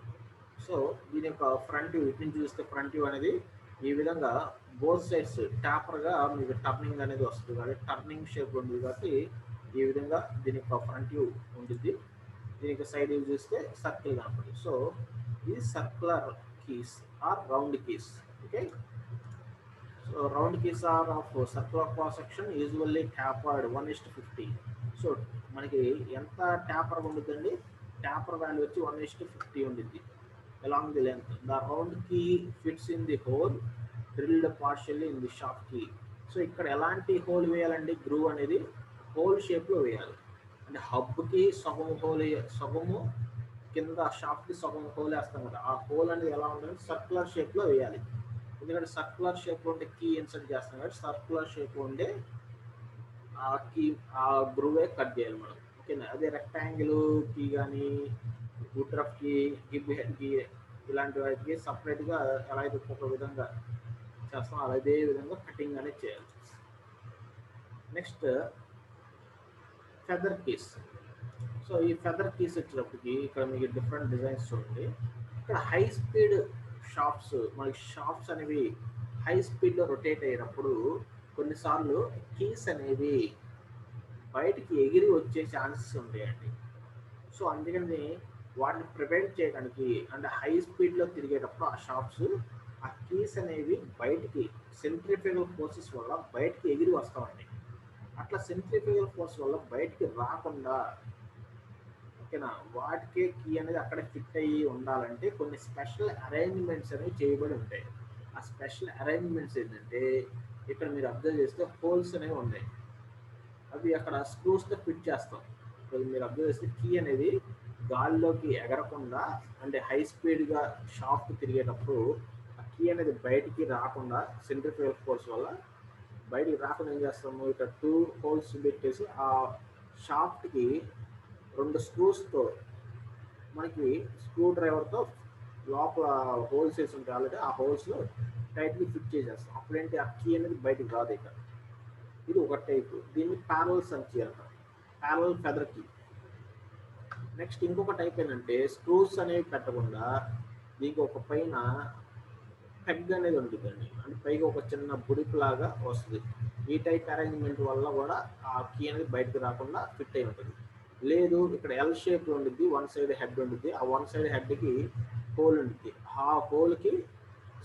సో దీని యొక్క ఫ్రంట్ వ్యూ ఇటు నుంచి చూస్తే ఫ్రంట్ వ్యూ అనేది ఈ విధంగా బోత్ సైడ్స్ ట్యాపర్గా మీకు టర్నింగ్ అనేది వస్తుంది కాబట్టి టర్నింగ్ షేప్ ఉంటుంది కాబట్టి ఈ విధంగా దీని యొక్క ఫ్రంట్ వ్యూ ఉంటుంది. దీనికి సైడ్ వ్యూ చూస్తే సర్కిల్ కనపడుతుంది. సో ఇది circular keys or round keys. Okay, so round keys are of circular cross section usually tapered 1:50. So మనకి ఎంత ట్యాపర్ ఉంటుందండి, ట్యాపర్ వాల్యూ వచ్చి 1:50 ఉంటుంది along the length. The round key fits in the hole drilled partially in the shaft key. So ఇక్కడ ఎలాంటి హోల్ వేయాలండి, గ్రూవ్ అనేది హోల్ షేప్లో వేయాలి. అంటే హబ్కి సగము కింద షాఫ్ట్కి సగం హోల్ వేస్తాం కదా, ఆ హోల్ అనేది ఎలా ఉండాలి, సర్క్యులర్ షేప్లో వేయాలి. ఎందుకంటే సర్క్యులర్ షేప్లో ఉండే కీ ఇన్సర్ట్ చేస్తాం కాబట్టి సర్క్యులర్ షేప్లో ఉండే ఆ కీ ఆ గ్రూవే కట్ చేయాలి మనం. ఓకేనా, అదే రెక్టాంగిల్ కీ కానీ woodruff key, gib head key ఇలాంటి వాటికి సపరేట్గా ఎలా అయితే ఒక విధంగా చేస్తాం అదే విధంగా కటింగ్ అనేది చేయాలి. Next feather keys. సో ఈ ఫెదర్ కీస్ వచ్చేటప్పటికి ఇక్కడ మీకు డిఫరెంట్ డిజైన్స్ చూడండి. ఇక్కడ హై స్పీడ్ షాఫ్ట్స్, మనకి షాఫ్ట్స్ అనేవి హై స్పీడ్లో రొటేట్ అయినప్పుడు కొన్నిసార్లు కీస్ అనేవి బయటికి ఎగిరి వచ్చే ఛాన్సెస్ ఉంటాయండి. సో అందుకని వాటిని ప్రివెంట్ చేయడానికి అంటే హై స్పీడ్లో తిరిగేటప్పుడు ఆ షాఫ్ట్స్ ఆ కీస్ అనేవి బయటికి సెంట్రిఫ్యూగల్ ఫోర్సెస్ వల్ల బయటికి ఎగిరి వస్తామండి. అట్లా సెంట్రిఫ్యూగల్ ఫోర్స్ వల్ల బయటికి రాకుండా ఓకేనా వాటికే కీ అనేది అక్కడ ఫిట్ అయ్యి ఉండాలంటే కొన్ని స్పెషల్ అరేంజ్మెంట్స్ అనేవి చేయబడి ఉంటాయి. ఆ స్పెషల్ అరేంజ్మెంట్స్ ఏంటంటే ఇక్కడ మీరు అబ్జర్వ్ చేస్తే హోల్స్ అనేవి ఉన్నాయి, అవి అక్కడ స్క్రూస్తో ఫిట్ చేస్తాం. ఇప్పుడు మీరు అబ్జర్వ్ చేస్తే కీ అనేది గాల్లోకి ఎగరకుండా అంటే హై స్పీడ్గా షాఫ్ట్ తిరిగేటప్పుడు ఆ కీ అనేది బయటికి రాకుండా సెంట్రిఫ్యూగల్ ఫోర్స్ వల్ల బయటికి రాకుండా ఏం చేస్తాము, ఇక్కడ 2 హోల్స్ పెట్టేసి ఆ షాఫ్ట్కి 2 స్క్రూస్తో మనకి స్క్రూ డ్రైవర్తో లోపల హోల్స్ వేసి ఉంటాయి ఆల్రెడీ, ఆ హోల్స్లో టైట్గా ఫిట్ చేసేస్తాం. అప్పుడేంటి ఆ కీ అనేది బయటికి రాదు. ఇక్కడ ఇది ఒక టైపు, దీన్ని ప్యారల్ సంచి అంటారు, ప్యారల్ ఫెదర్ కీ. నెక్స్ట్ ఇంకొక టైప్ ఏంటంటే స్క్రూస్ అనేవి పెట్టకుండా దీనికి ఒక పైన పెగ్ అనేది ఉంటుందండి, అంటే పైగా ఒక చిన్న బుడిప్ లాగా వస్తుంది. ఈ టైప్ అరేంజ్మెంట్ వల్ల కూడా ఆ కీ అనేది బయటకు రాకుండా ఫిట్ అయి ఉంటుంది. లేదు ఇక్కడ ఎల్ షేప్ ఉండిద్ది, వన్ సైడ్ హెడ్ ఉండిద్ది, ఆ వన్ సైడ్ హెడ్కి హోల్ ఉండిద్ది, ఆ హోల్కి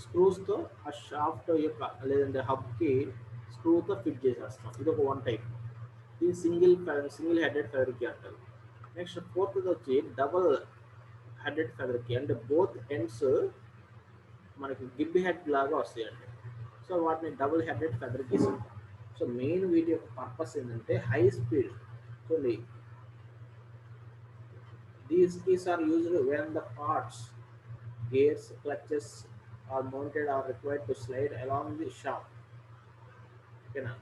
స్క్రూస్తో ఆ షాఫ్ట్ యొక్క లేదంటే హబ్కి స్క్రూతో ఫిట్ చేసేస్తాం. ఇది ఒక వన్ టైప్. ఇది సింగిల్ హెడెడ్ ఫెదర్ కీ అంటారు. నెక్స్ట్ ఫోర్త్ వచ్చి డబుల్ హెడెడ్ ఫెదర్ కీ, అంటే బోత్ ఎండ్స్ మనకి గిబ్బి హెడ్ లాగా వస్తాయండి. సో వాటిని డబుల్ హెడెడ్ ఫెదర్ కీస్ అంటాం. సో మెయిన్ వీటి యొక్క పర్పస్ ఏంటంటే హై స్పీడ్. చూడండి, these keys are used when the parts, gears, clutches are mounted or required to slide along the shaft. ఓకేనా?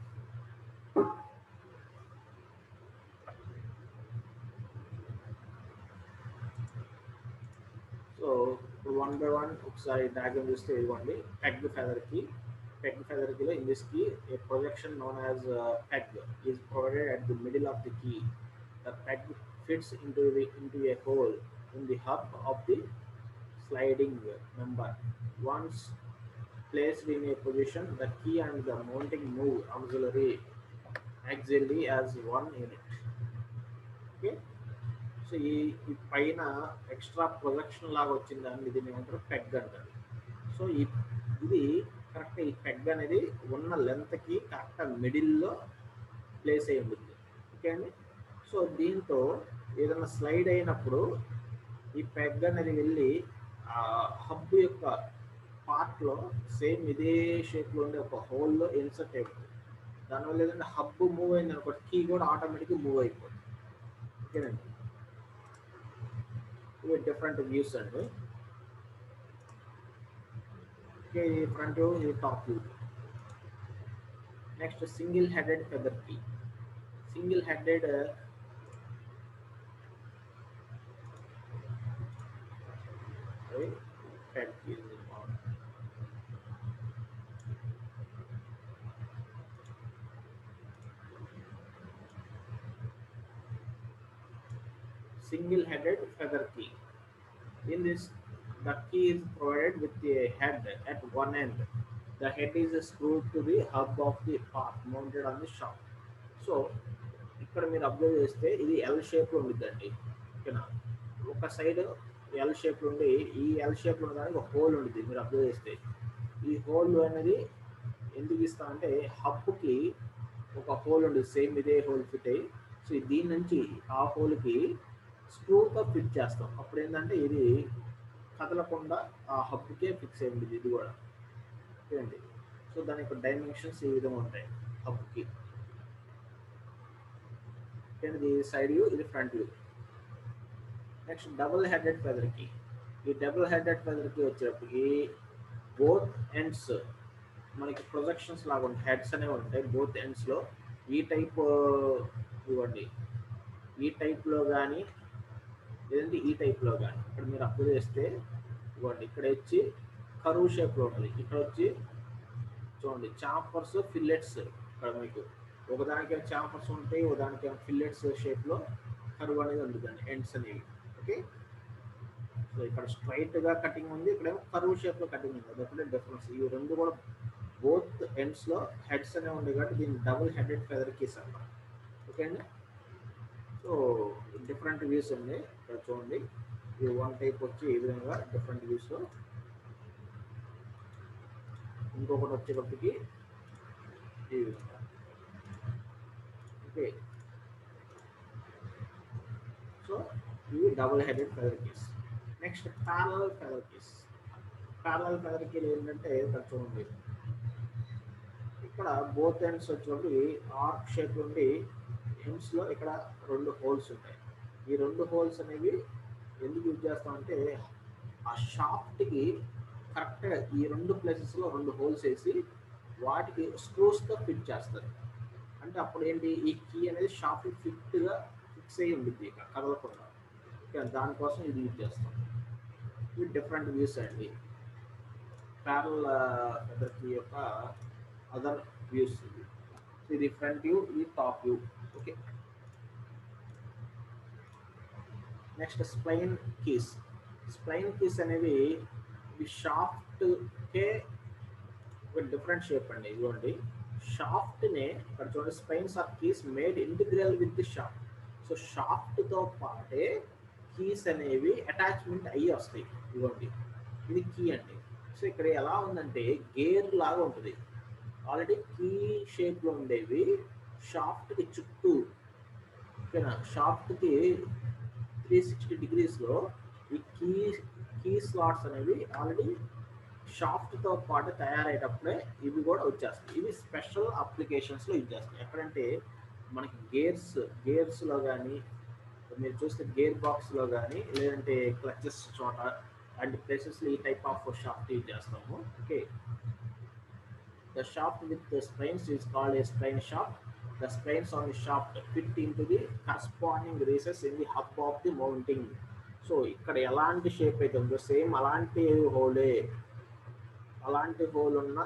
సో ఇప్పుడు వన్ బై వన్ ఒకసారి డయాగ్రామ్ చూస్తే ఇవ్వండి. Peg feather key, peg feather కీలో in this key a projection known as peg is provided at the middle of the key. The peg fits into a hole in the hub of the sliding member. Once placed in a position, the key and the mounting move axially as one unit. Okay. So ఈ పైన ఎక్స్ట్రా ప్రొజెక్షన్ లాగా వచ్చిందని ఇది ఏమంటారు, పెగ్ అంటారు. సో ఇది కరెక్ట్, ఈ పెగ్ అనేది ఉన్న లెంత్కి కరెక్ట్ మిడిల్లో ప్లేస్ అయి ఉంటుంది. ఓకే అండి. సో దీంతో ఏదైనా స్లైడ్ అయినప్పుడు ఈ పెగ్ అనేది వెళ్ళి ఆ హబ్ యొక్క పార్ట్లో సేమ్ ఇదే షేప్లో ఉండే ఒక హోల్లో ఇన్సర్ట్ అయిపోతుంది. దానివల్ల ఏదైనా హబ్ మూవ్ అయింది అనుకో, కీ కూడా ఆటోమేటిక్గా మూవ్ అయిపోతుంది. ఓకేనండి. ఇవి డిఫరెంట్ వ్యూస్ అండి. ఓకే, ఈ ఫ్రంట్ వ్యూ, ఇది top view. Next single headed feather key. Single headed peg key. Single-headed feather key. In this, the key is provided with a head at one end. The head is screwed to the hub of the part mounted on the shaft. So, ఇక్కడ మీరు అబ్జర్వ్ చేస్తే ఇది ఎల్ షేప్లో ఉండిద్దండి. ఓకేనా? ఒక సైడ్ ఎల్ షేప్లో ఉండి, ఈ ఎల్ షేప్లో ఉండడానికి ఒక హోల్ ఉండిద్ది. మీరు అబ్జర్వ్ చేస్తే ఈ హోల్ అనేది ఎందుకు ఇస్తామంటే హబ్కి ఒక హోల్ ఉండేది, సేమ్ ఇదే హోల్ ఫిట్ అయ్యి. సో దీని నుంచి ఆ హోల్కి స్క్రూతో ఫిట్ చేస్తాం. అప్పుడు ఏంటంటే ఇది కదలకుండా ఆ హబ్కే ఫిక్స్ అయ్యింది ఇది కూడా. ఓకేండి. సో దాని యొక్క డైమెన్షన్స్ ఈ విధంగా ఉంటాయి హబ్కి. ఇది సైడ్ వ్యూ, ఇది front view. Next double headed feather key. ఈ డబుల్ హెడెడ్ ఫెదర్ కీ వచ్చేటప్పటికి బోత్ ఎండ్స్ మనకి ప్రొజెక్షన్స్ లాగా ఉంటాయి, హెడ్స్ అనేవి ఉంటాయి బోత్ ఎండ్స్లో. ఈ టైప్ ఇవ్వండి, ఈ టైప్లో కానీ లేదంటే ఈ టైప్లో కానీ. ఇక్కడ మీరు అబ్జర్వ్ చేస్తే ఇవ్వండి, ఇక్కడ వచ్చి కరువు షేప్లో ఉంటుంది, ఇక్కడ వచ్చి చూడండి చాంఫర్స్, ఫిల్లెట్స్. ఇక్కడ మీకు ఒకదానికి చాంఫర్స్ ఉంటాయి, ఒకదానికి ఫిల్లెట్స్ షేప్లో కరువు అనేది ఉంటుందండి, ఎండ్స్ అనేవి. ఓకే. సో ఇక్కడ స్ట్రైట్గా కటింగ్ ఉంది, ఇక్కడేమో కరువు షేప్లో కటింగ్ ఉంది. అదొకటే డిఫరెన్స్. ఇవి రెండు కూడా బోత్ ఎండ్స్లో హెడ్స్ అనేవి ఉండే కాబట్టి దీన్ని డబుల్ హెడెడ్ ఫెదర్ కీస్ అన్నమాట. ఓకే అండి. సో డిఫరెంట్ వ్యూస్ ఉంది ఇక్కడ చూడండి. ఇది వన్ టైప్ వచ్చి ఈ విధంగా డిఫరెంట్ వ్యూస్లో, ఇంకొకటి వచ్చేటప్పటికి ఈ విధంగా. ఓకే. సో ఇవి double headed feather keys. Next parallel feather keys. Parallel feather కీలు ఏంటంటే ఇక్కడ చూడండి, ఇక్కడ బోత్ ఎండ్స్ వచ్చేటప్పుడు ఆర్క్ షేప్ ఉండి ఎండ్స్లో ఇక్కడ రెండు హోల్స్ ఉంటాయి. ఈ రెండు హోల్స్ అనేవి ఎందుకు యూజ్ చేస్తామంటే ఆ షాఫ్ట్కి కరెక్ట్గా ఈ రెండు ప్లేసెస్లో రెండు హోల్స్ వేసి వాటికి స్క్రూస్తో ఫిట్ చేస్తారు. అంటే అప్పుడు ఏంటి, ఈ కీ అనేది షాఫ్ట్ ఫిక్స్ అయ్యి ఉంటుంది ఇక కదలకుండా. దానికోసం ఇది యూజ్ చేస్తాం. ఇవి డిఫరెంట్ వ్యూస్ అండి, ప్యారల్ ఫెదర్ కీ యొక్క అదర్ వ్యూస్. ఇది ఫ్రంట్ వ్యూ, ఇది top view. Okay. Next spline keys. Spline keys అనేవి ఈ షాఫ్ట్కే ఒక డిఫరెంట్ షేప్ అండి. ఇదిగోండి షాఫ్ట్‌నే ఇక్కడ చూడండి splines are keys made integral with the shaft. So షాఫ్ట్‌తో పాటే కీస్ అనేవి అటాచ్‌మెంట్ అయ్యి వస్తాయి. ఇదిగోండి ఇది కీ అండి. సో ఇక్కడ ఎలా ఉందంటే గేర్ లాగా ఉంటుంది. ఆల్రెడీ కీ షేప్‌లో ఉండేవి షాఫ్ట్‌కి చుట్టూ ఓకేనా షాఫ్ట్‌కి 360 డిగ్రీస్‌లో ఈ కీ స్లాట్స్ అనేవి ఆల్రెడీ షాఫ్ట్తో పాటు తయారయ్యేటప్పుడే ఇవి కూడా వచ్చేస్తాయి. ఇవి స్పెషల్ అప్లికేషన్స్లో యూజ్ చేస్తాయి. ఎక్కడంటే మనకి గేర్స్లో కానీ మీరు చూస్తే గేర్ బాక్స్లో కానీ లేదంటే క్లచెస్ చోట అండ్ ప్లేసెస్లో ఈ టైప్ ఆఫ్ షాఫ్ట్ యూజ్ చేస్తాము. Okay, the shaft with the springs is called a spring shaft. The springs on the shaft fit into the corresponding races in the hub of the mounting. So ఇక్కడ ఎలాంటి షేప్ అయితే ఉందో సేమ్ అలాంటి హోల్ ఉన్న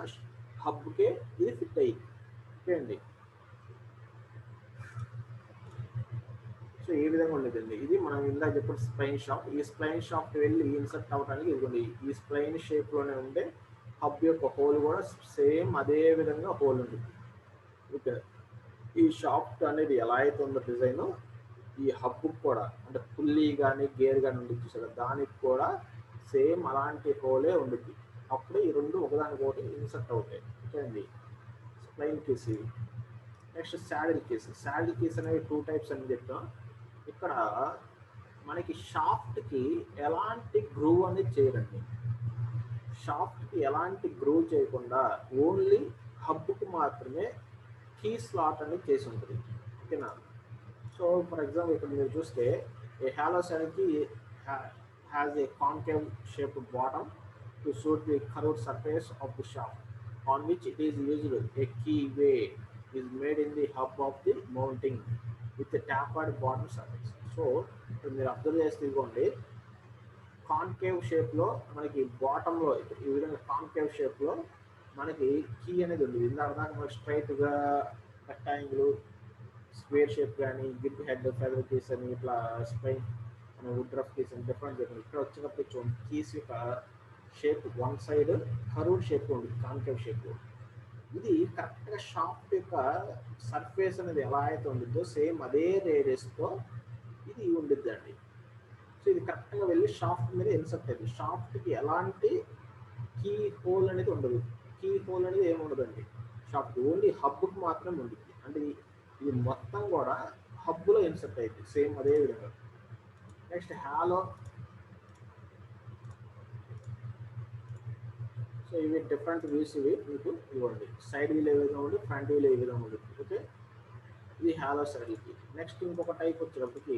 హబ్కే ఇది ఫిట్ అయ్యింది. ఓకే అండి. సో ఏ విధంగా ఉండేదండి ఇది మనం ఇందాక చెప్పిన స్ప్లైన్ షాఫ్ట్. ఈ స్ప్లైన్ షాఫ్ట్ వెళ్ళి ఇన్సర్ట్ అవ్వడానికి ఇదిగోండి ఈ స్ప్లైన్ షేప్లోనే ఉండే హబ్ యొక్క హోల్ కూడా సేమ్ అదే విధంగా హోల్ ఉంటుంది. ఓకే, ఈ షాఫ్ట్ అనేది ఎలా అయితే ఉందో డిజైన్ ఈ హబ్ కూడా అంటే పుల్లీ కానీ గేర్ కానీ ఉంటుంది చూసారా దానికి కూడా సేమ్ అలాంటి హోలే ఉంటుంది. అప్పుడు ఈ రెండు ఒకదానికొకటి ఇన్సర్ట్ అవుతాయి. ఓకే అండి. స్ప్లైన్ కీస్ ఇవి. నెక్స్ట్ శాడిల్ కీస్ అనేవి 2 టైప్స్ అని చెప్తాం. ఇక్కడ మనకి షాఫ్ట్కి ఎలాంటి గ్రూవ్ అనేది చేయరండి. షాఫ్ట్కి ఎలాంటి గ్రూవ్ చేయకుండా ఓన్లీ హబ్కి మాత్రమే కీ స్లాట్ అనేది చేసి ఉంటుంది. ఓకేనా. సో ఫర్ ఎగ్జాంపుల్ ఇక్కడ మీరు చూస్తే a hollow saddle key has a concave shaped bottom to suit the curved surface of the shaft on which it is used. A keyway is made in the hub of the mounting with a tapered bottom surface. So ఇప్పుడు మీరు అబ్జర్వ్ చేస్తే ఇదిగోండి కాన్కేవ్ షేప్లో మనకి బాటంలో ఈ విధంగా కాన్కేవ్ షేప్లో మనకి కీ అనేది ఉంది. ఇందాక దాకా మనకి స్ట్రైట్గా రెక్టాంగిల్ స్క్వేర్ షేప్ కానీ గిడ్ హెడ్ ఫెదర్ కీస్ అని ఇట్లా స్పైన్ వుడ్ రఫ్ కీస్ అని డిఫరెంట్ చెప్పండి. ఇక్కడ వచ్చినప్పుడు చూడండి కీస్ యొక్క shape one side curved shape ఉంటుంది కాన్కేవ్ షేప్. ఇది కరెక్ట్గా షాఫ్ట్ యొక్క సర్ఫేస్ అనేది ఎలా అయితే ఉంటుందో సేమ్ అదే రేడియస్తో ఇది ఉండిద్ది అండి. సో ఇది కరెక్ట్గా వెళ్ళి షాఫ్ట్ మీద ఇన్సర్ట్ అయింది. షాఫ్ట్కి ఎలాంటి కీ హోల్ అనేది ఉండదు. కీ హోల్ అనేది ఏమి ఉండదండి షాఫ్ట్, ఓన్లీ హబ్కి మాత్రమే ఉంటుంది. అంటే ఇది మొత్తం కూడా హబ్లో ఇన్సర్ట్ అయింది సేమ్ అదే విధంగా. Next hollow. సో ఇవి డిఫరెంట్ వ్యూస్ ఇవి మీకు ఇవ్వండి. సైడ్ వీల్ ఏ విధంగా ఉంది, ఫ్రంట్ వీల్ ఏ విధంగా ఉంటుంది. ఓకే, ఇది హాలో శాడిల్కి. నెక్స్ట్ ఇంకొక టైప్ వచ్చేటప్పటికి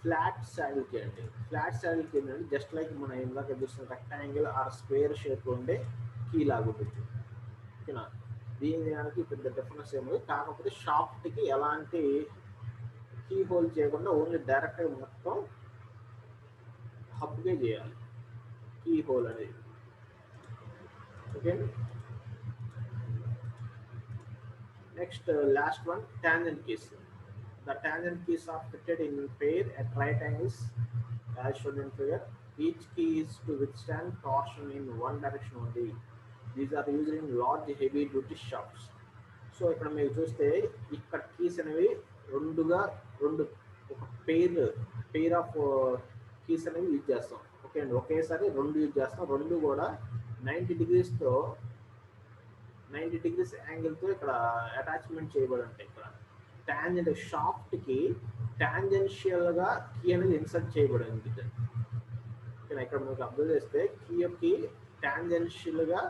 ఫ్లాట్ శాడిల్కి అండి. ఫ్లాట్ శాడిల్కి ఏంటంటే జస్ట్ లైక్ మన ఇందాక చూసిన రెక్టాంగిల్ ఆర్ స్క్వేర్ షేప్ ఉండే కీ లాగా ఉంటుంది. ఓకేనా. దీని దానికి పెద్ద డిఫరెన్స్ ఏమో, కాకపోతే షాఫ్ట్కి ఎలాంటి కీ హోల్ చేయకుండా ఓన్లీ డైరెక్ట్గా మొత్తం హబ్గే చేయాలి కీ హోల్ అనేది. Okay, next last one tangent keys. The tangent keys are fitted in pair at right angles as shown in figure. Each key is to withstand torsion in one direction only. These are used in large heavy duty shafts. So ఇక్కడ మీరు చూస్తే ఇక్కడ కీస్ అనేవి రెండు ఒక పెయిర్ ఆఫ్ కీస్ అనేవి యూజ్ చేస్తాం. ఓకే అండి, ఒకేసారి రెండు యూజ్ చేస్తాం. రెండు కూడా 90 డిగ్రీస్ యాంగిల్తో ఇక్కడ అటాచ్మెంట్ చేయబడి ఉంటాయి. ఇక్కడ టాంజెంట్ షాఫ్ట్కి టాంజెన్షియల్గా కీ అనేది ఇన్సర్ట్ చేయబడి ఉంటుంది. ఇక్కడ మీకు అబ్జర్వ్ చేస్తే కీకి టాంజెన్షియల్గా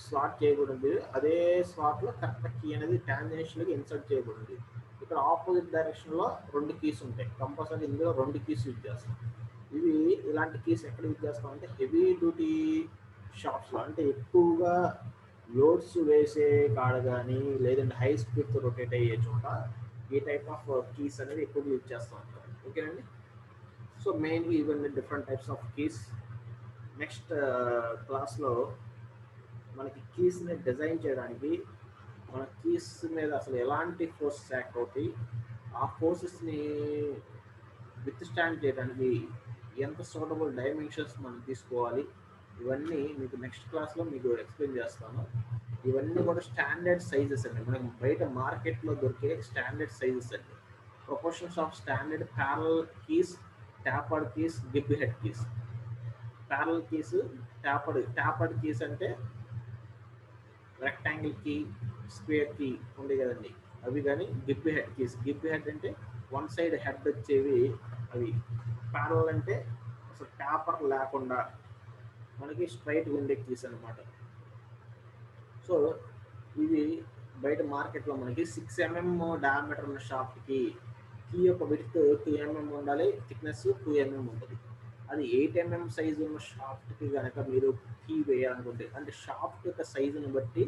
స్లాట్ చేయబడింది. అదే స్లాట్లో కరెక్ట్ కీ అనేది టాంజెన్షియల్గా ఇన్సర్ట్ చేయబడింది. ఇక్కడ ఆపోజిట్ డైరెక్షన్లో రెండు కీస్ ఉంటాయి. కంపల్సరీ ఇందులో రెండు కీస్ యూజ్ చేస్తాం. ఇవి ఇలాంటి కీస్ ఎక్కడ యూజ్ చేస్తాం అంటే హెవీ డ్యూటీ షాప్స్లో, అంటే ఎక్కువగా లోడ్స్ వేసే కాడ కానీ లేదంటే హై స్పీడ్తో రొటేట్ అయ్యే చోట ఈ టైప్ ఆఫ్ కీస్ అనేది ఎక్కువ యూజ్ చేస్తూ ఉంటాం. ఓకేనండి. సో మెయిన్గా ఇవన్నీ different types of keys. Next క్లాస్లో మనకి కీస్ని డిజైన్ చేయడానికి మన కీస్ మీద అసలు ఎలాంటి ఫోర్సెస్ యాక్ట్ అవుతాయి, ఆ ఫోర్సెస్ని విత్ స్టాండ్ చేయడానికి ఎంత సూటబుల్ డైమెన్షన్స్ మనం తీసుకోవాలి, ఇవన్నీ మీకు నెక్స్ట్ క్లాస్లో మీకు ఎక్స్ప్లెయిన్ చేస్తాను. ఇవన్నీ కూడా స్టాండర్డ్ సైజెస్ అండి, మనకి బయట మార్కెట్లో దొరికే స్టాండర్డ్ సైజెస్ అండి. Proportions of standard parallel keys, tapered keys, గిబ్ head keys. Parallel keys, tapered keys అంటే రెక్టాంగిల్ కీ, స్క్వేర్ కీ ఉంది కదండి అవి, కానీ గిబ్ హెడ్ కీస్, గిబ్ హెడ్ అంటే వన్ సైడ్ హెడ్ వచ్చేవి అవి. ప్యారల్ అంటే అసలు ట్యాపర్ లేకుండా మనకి స్ట్రైట్ ఉండే కీస్ అనమాట. సో ఇవి బయట మార్కెట్లో మనకి 6 mm డయామీటర్ ఉన్న షాఫ్ట్కి కీ యొక్క విడ్త్ 2 mm ఉండాలి, థిక్నెస్ 2 mm ఉంటుంది. అది 8 mm సైజు ఉన్న షాఫ్ట్కి కనుక మీరు కీ వేయాలనుకుంటే, అంటే షాఫ్ట్ యొక్క సైజుని బట్టి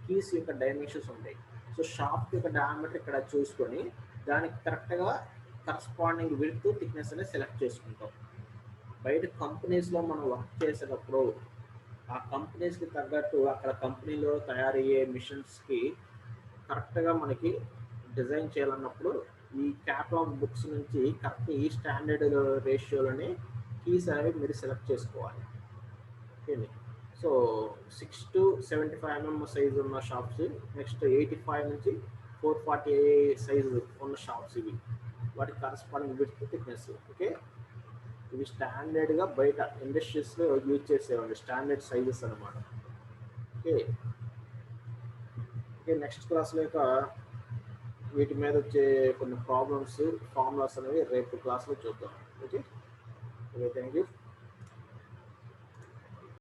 కీస్ యొక్క డైమెన్షన్స్ ఉంటాయి. సో షాఫ్ట్ యొక్క డయామీటర్ ఇక్కడ చూసుకొని దానికి కరెక్ట్గా కరస్పాండింగ్ విడ్త్, థిక్నెస్ అనేది సెలెక్ట్ చేసుకుంటాం. బయట కంపెనీస్లో మనం వర్క్ చేసేటప్పుడు ఆ కంపెనీస్కి తగ్గట్టు అక్కడ కంపెనీలో తయారయ్యే మిషన్స్కి కరెక్ట్గా మనకి డిజైన్ చేయాలన్నప్పుడు ఈ క్యాటలాగ్ బుక్స్ నుంచి కరెక్ట్ ఈ స్టాండర్డ్ రేషియోలని కీస్ అనేవి మీరు సెలెక్ట్ చేసుకోవాలి. Okay, so 6 to 75 mm size ఉన్న షాప్స్, నెక్స్ట్ 85 నుంచి 440 సైజు ఉన్న షాప్స్ ఇవి, వాటికి కరస్పాండింగ్ విడ్త్, థిక్నెస్. ఓకే, ఇవి స్టాండర్డ్గా బయట ఇండస్ట్రీస్లో యూజ్ చేసేవాళ్ళు స్టాండర్డ్ సైజెస్ అనమాట. ఓకే ఓకే, నెక్స్ట్ క్లాస్లో ఇక వీటి మీద వచ్చే కొన్ని ప్రాబ్లమ్స్, ఫార్ములాస్ అనేవి రేపు క్లాస్లో చూద్దాం. Okay okay, thank you.